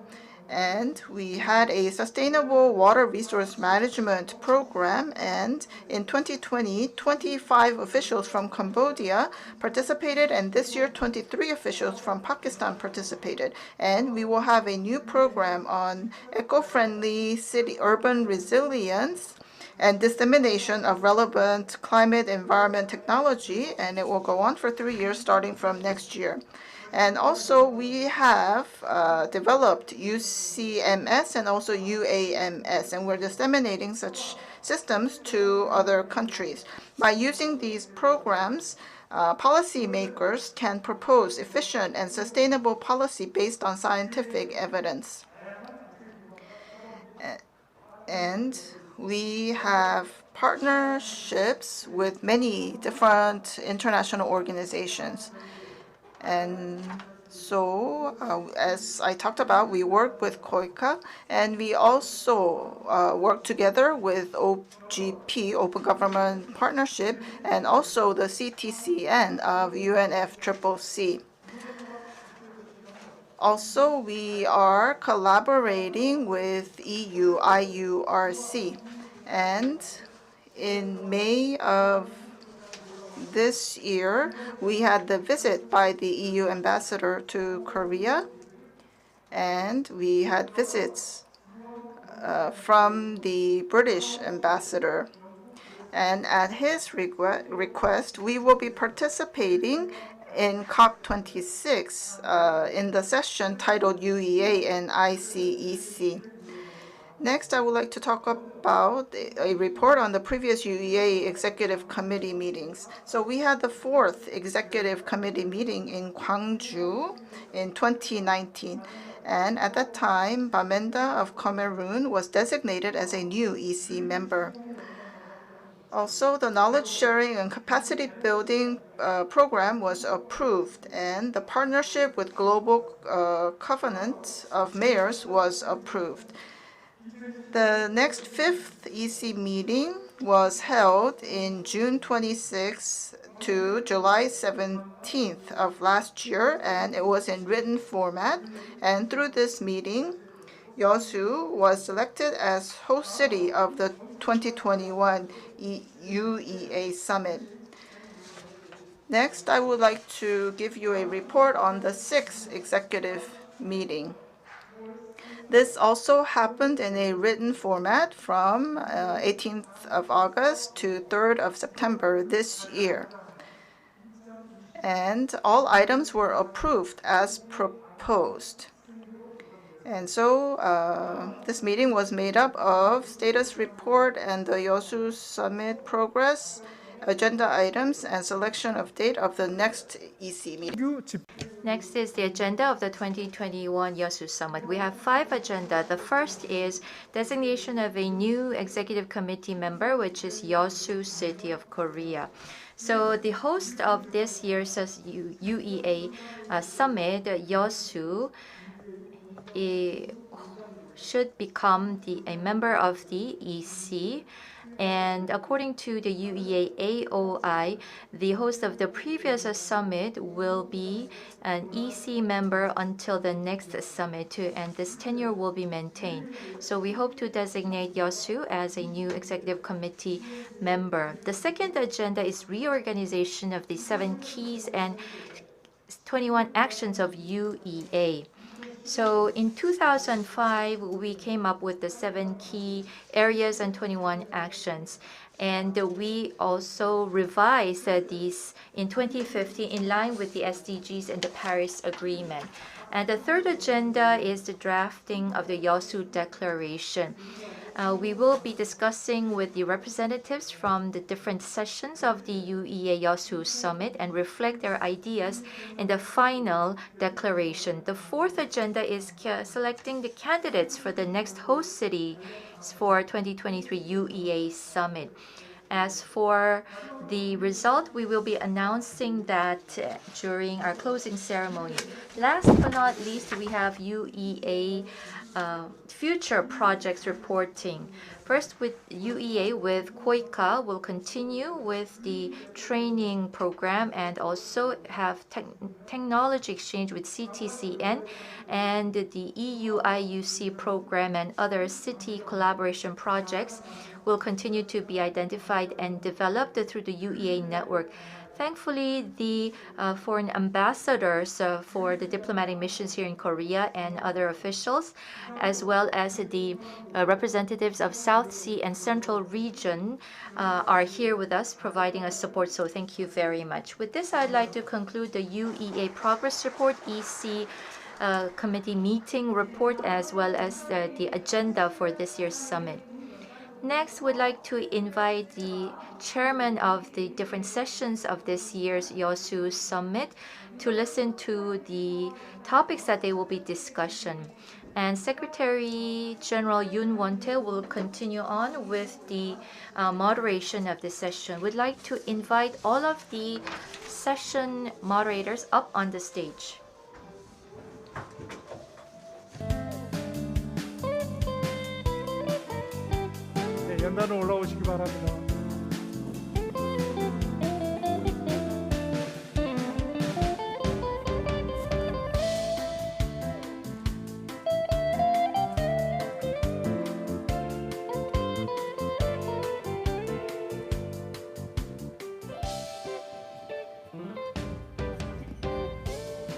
And we had a sustainable water resource management program, and in 2020, 25 officials from Cambodia participated, and this year 23 officials from Pakistan participated. And we will have a new program on eco-friendly city urban resilience and dissemination of relevant climate environment technology, and it will go on for 3 years starting from next year. And also we have developed UCMS and also UAMS, and we're disseminating such systems to other countries. By using these programs, policymakers can propose efficient and sustainable policy based on scientific evidence. And we have partnerships with many different international organizations. And so, as I talked about, we work with COICA, and we also work together with OGP, Open Government Partnership, and also the CTCN of UNFCCC. Also, we are collaborating with EU IURC, and in May of this year, we had the visit by the EU ambassador to Korea, and we had visits from the British ambassador. And at his request, we will be participating in COP26 in the session titled UEA and ICEC. Next, I would like to talk about a report on the previous UEA Executive Committee meetings. So we had the 4th Executive Committee meeting in Gwangju in 2019. And at that time, Bamenda of Cameroon was designated as a new EC member. Also, the knowledge sharing and capacity building program was approved, and the partnership with Global Covenant of Mayors was approved. The next 5th EC meeting was held in June 26th to July 17th of last year, and it was in written format. And through this meeting, YEOSU was selected as host city of the 2021 UEA Summit. Next, I would like to give you a report on the 6th executive meeting. This also happened in a written format from 18th of August to 3rd of September this year. And all items were approved as proposed. And so this meeting was made up of status report and the YEOSU summit progress, agenda items, and selection of date of the next EC meeting. Next is the agenda of the 2021 YEOSU Summit. We have 5 agenda. The first is designation of a new executive committee member, which is YEOSU City of Korea. So the host of this year's UEA Summit, YEOSU, should become a member of the EC. And according to the UEA AOI, the host of the previous summit will be an EC member until the next summit too, and this tenure will be maintained. So we hope to designate YEOSU as a new executive committee member. The second agenda is reorganization of the 7 keys and 21 actions of UEA. So in 2005, we came up with the 7 key areas and 21 actions. And we also revised these in 2015 in line with the SDGs and the Paris Agreement. And the third agenda is the drafting of the YEOSU Declaration. We will be discussing with the representatives from the different sessions of the UEA YEOSU Summit and reflect their ideas in the final declaration. The fourth agenda is selecting the candidates for the next host city for 2023 UEA Summit. As for the result, we will be announcing that during our closing ceremony. Last but not least, we have UEA future projects reporting. First, with UEA with KOICA, will continue with the training program and also have technology exchange with CTCN and the EU YEOSU program and other city collaboration projects will continue to be identified and developed through the UEA network. Thankfully, the foreign ambassadors for the diplomatic missions here in Korea and other officials, as well as the representatives of South Sea and Central Region are here with us providing us support. So thank you very much. With this, I'd like to conclude the UEA Progress Report, EC Committee Meeting Report, as well as the agenda for this year's summit. Next, we'd like to invite the chairman of the different sessions of this year's YEOSU Summit to listen to the topics that they will be discussing. And Secretary General Yoon Won-tae will continue on with the moderation of the session. We'd like to invite all of the session moderators up on the stage. 연단으로 올라오시기 바랍니다.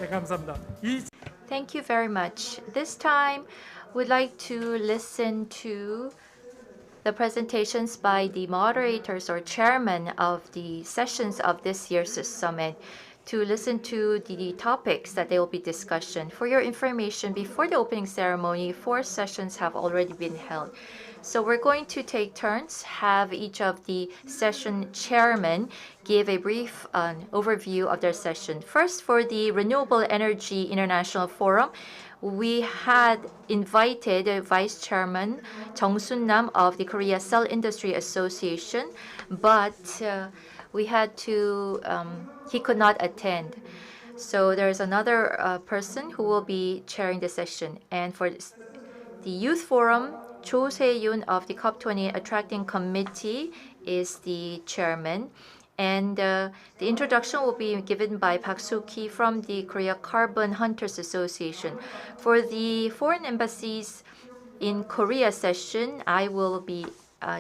네, 감사합니다. Thank you very much. This time, we'd like to listen to the presentations by the moderators or chairman of the sessions of this year's summit to listen to the topics that they will be discussing. For your information, before the opening ceremony, 4 sessions have already been held. So we're going to take turns, have each of the session chairmen give a brief overview of their session. First, for the Renewable Energy International Forum, we had invited Vice Chairman Jung Sun-nam of the Korea Cell Industry Association, but he could not attend. So there's another person who will be chairing the session. And for the Youth Forum, Cho Se-yoon of the COP28 Attracting Committee is the chairman. And the introduction will be given by Park Soo-ki from the Korea Carbon Hunters Association. For the foreign embassies in Korea session, I will be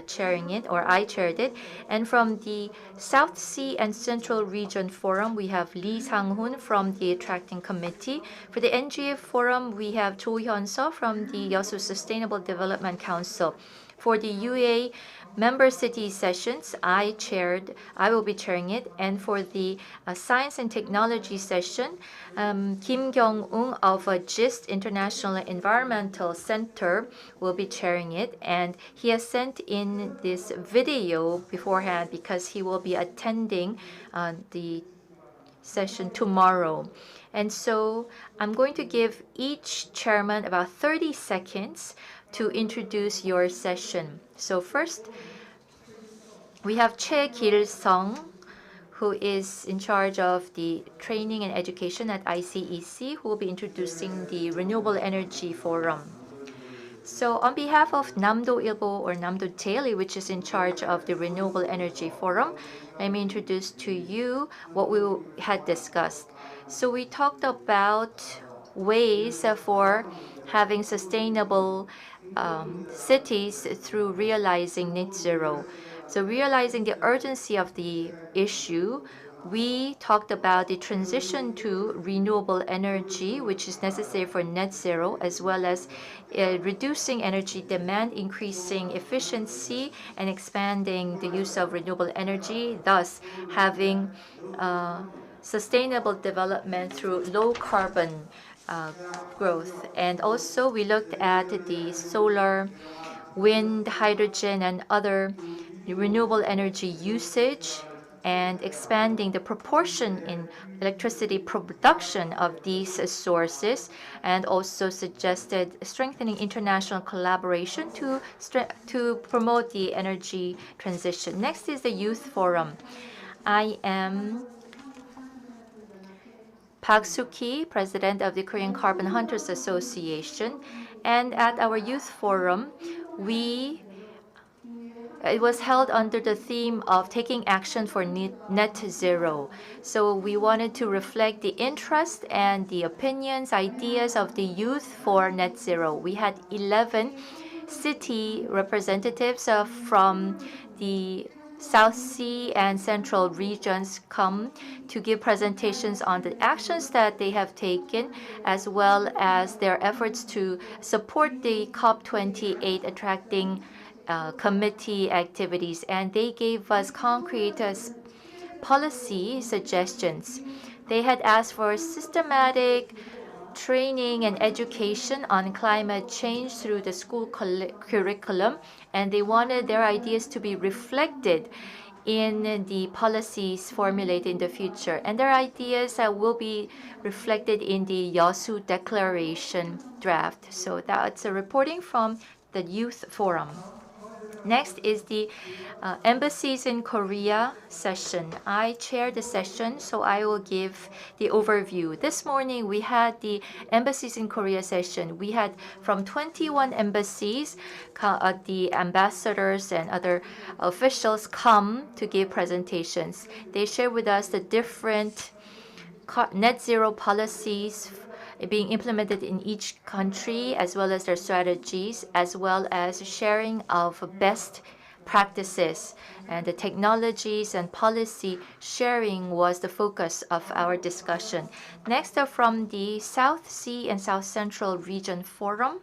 chairing it, or I chaired it. And from the South Sea and Central Region Forum, we have Lee Sang-hoon from the Attracting Committee. For the NGF Forum, we have Cho Hyun-seo from the YEOSU Sustainable Development Council. For the UEA member city sessions, I will be chairing it. And for the science and technology session, Kim Kyung-ung of GIST International Environmental Center will be chairing it. And he has sent in this video beforehand because he will be attending the session tomorrow. And so I'm going to give each chairman about 30 seconds to introduce your session. So first, we have Choi Gil-sung, who is in charge of the training and education at ICEC, who will be introducing the Renewable Energy Forum. So on behalf of Namdo Ilbo or Namdo Daily, which is in charge of the Renewable Energy Forum, let me introduce to you what we had discussed. So we talked about ways for having sustainable cities through realizing net zero. So realizing the urgency of the issue, we talked about the transition to renewable energy, which is necessary for net zero, as well as reducing energy demand, increasing efficiency, and expanding the use of renewable energy, thus having sustainable development through low carbon growth. And also we looked at the solar, wind, hydrogen, and other renewable energy usage and expanding the proportion in electricity production of these sources, and also suggested strengthening international collaboration to promote the energy transition. Next is the Youth Forum. I am Park Soo-ki, president of the Korean Carbon Hunters Association, and at our Youth Forum, it was held under the theme of taking action for net zero. So we wanted to reflect the interest and the opinions, ideas of the youth for net zero. We had 11 city representatives from the South Sea and Central regions come to give presentations on the actions that they have taken, as well as their efforts to support the COP28 attracting committee activities, and they gave us concrete policy suggestions. They had asked for systematic training and education on climate change through the school curriculum, and they wanted their ideas to be reflected in the policies formulated in the future. And their ideas will be reflected in the YEOSU Declaration draft. So that's a reporting from the Youth Forum. Next is the Embassies in Korea session. I chair the session, so I will give the overview. This morning, we had the Embassies in Korea session. We had from 21 embassies, the ambassadors and other officials come to give presentations. They share with us the different net zero policies being implemented in each country, as well as their strategies, as well as sharing of best practices. And the technologies and policy sharing was the focus of our discussion. Next are from the South Sea and South Central Region Forum.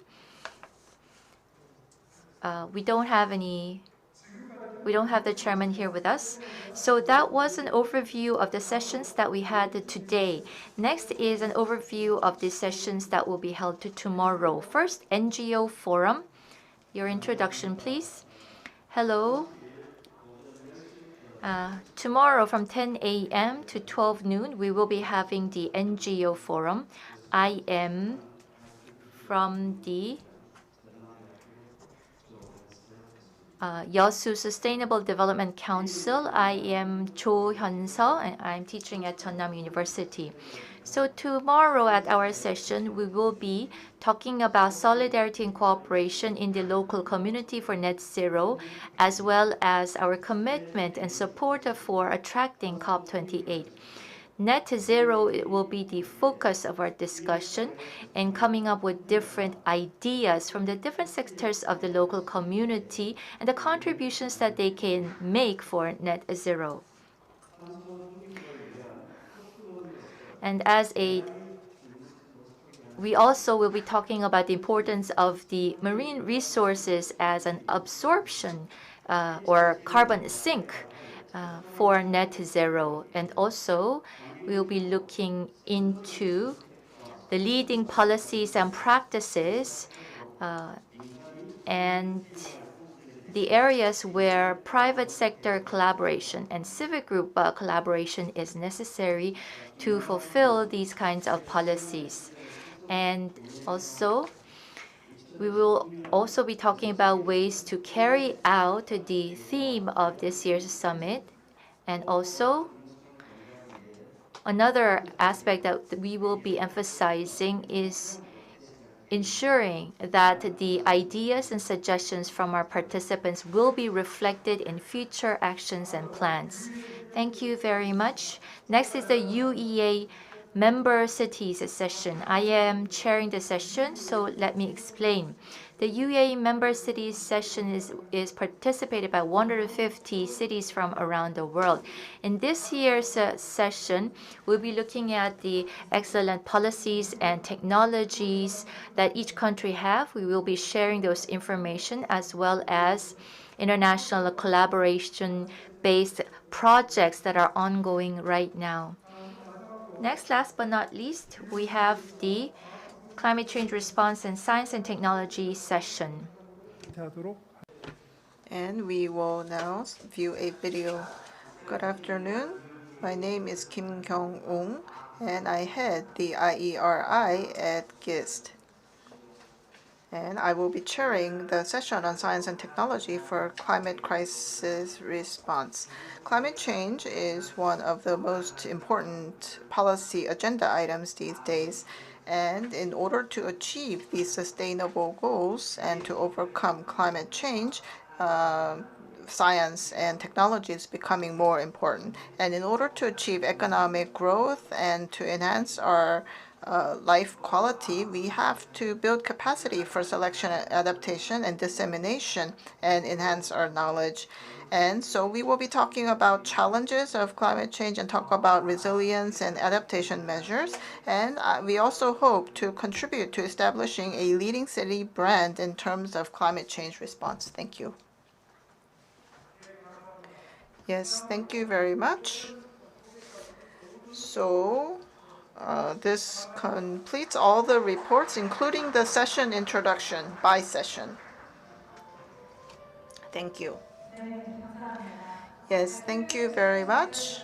We don't have the chairman here with us. So that was an overview of the sessions that we had today. Next is an overview of the sessions that will be held tomorrow. First, NGO Forum. Your introduction, please. Hello. Tomorrow from 10 a.m. to 12 noon, we will be having the NGO Forum. I am from the YEOSU Sustainable Development Council. I am Cho Hyun-seo, and I'm teaching at Jeonnam University. So tomorrow at our session, we will be talking about solidarity and cooperation in the local community for net zero, as well as our commitment and support for attracting COP28. Net zero will be the focus of our discussion, and coming up with different ideas from the different sectors of the local community and the contributions that they can make for net zero. And as a we also will be talking about the importance of the marine resources as an absorption or carbon sink for net zero. And also, we'll be looking into the leading policies and practices and the areas where private sector collaboration and civic group collaboration is necessary to fulfill these kinds of policies. And also, we will also be talking about ways to carry out the theme of this year's summit. And also, another aspect that we will be emphasizing is ensuring that the ideas and suggestions from our participants will be reflected in future actions and plans. Thank you very much. Next is the UEA member cities session. I am chairing the session, so let me explain. The UEA member cities session is participated by 150 cities from around the world. In this year's session, we'll be looking at the excellent policies and technologies that each country have. We will be sharing those information as well as international collaboration-based projects that are ongoing right now. Next, last but not least, we have the Climate Change Response and Science and Technology session. 하도록 And we will now view a video. Good afternoon. My name is Kim Kyung-ung, and I head the IERI at GIST. And I will be chairing the session on science and technology for climate crisis response. Climate change is one of the most important policy agenda items these days. And in order to achieve these sustainable goals and to overcome climate change, science and technology is becoming more important. And in order to achieve economic growth and to enhance our life quality, we have to build capacity for selection, adaptation, and dissemination and enhance our knowledge. And so we will be talking about challenges of climate change and talk about resilience and adaptation measures. And we also hope to contribute to establishing a leading city brand in terms of climate change response. Thank you. Yes, thank you very much. So this completes all the reports, including the session introduction by session. Thank you. Yes, thank you very much.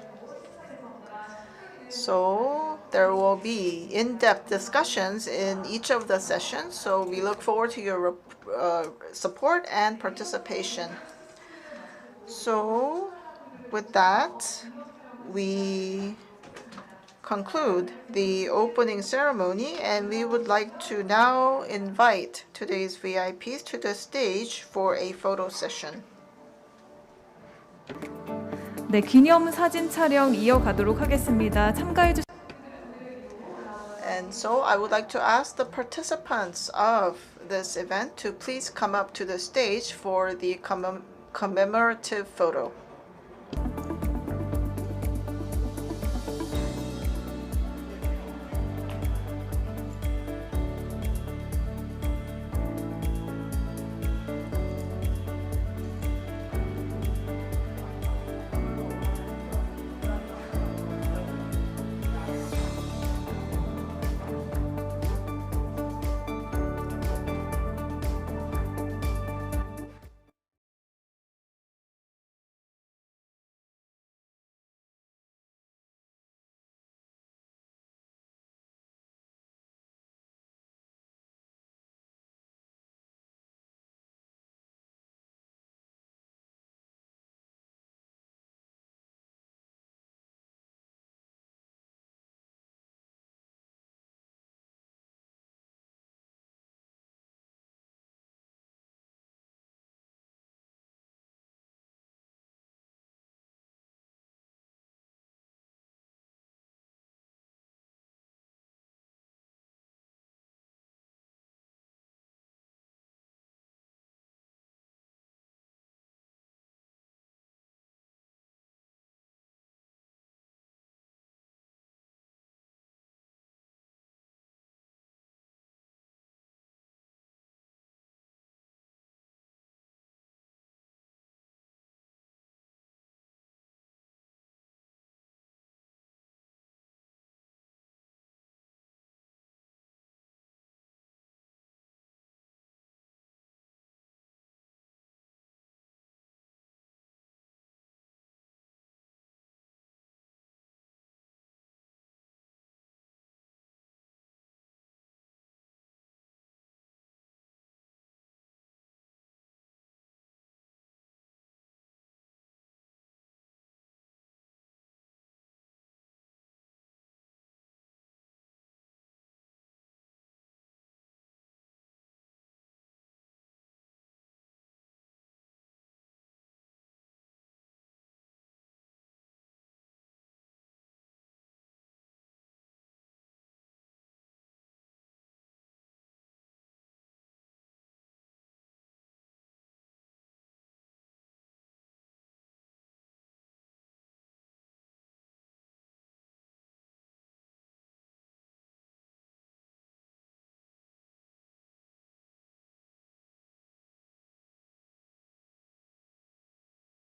So there will be in-depth discussions in each of the sessions, so we look forward to your support and participation. So with that, we conclude the opening ceremony, and we would like to now invite today's VIPs to the stage for a photo session. 네, 기념 사진 촬영 이어가도록 하겠습니다. 참가해 주신 And so I would like to ask the participants of this event to please come up to the stage for the commemorative photo.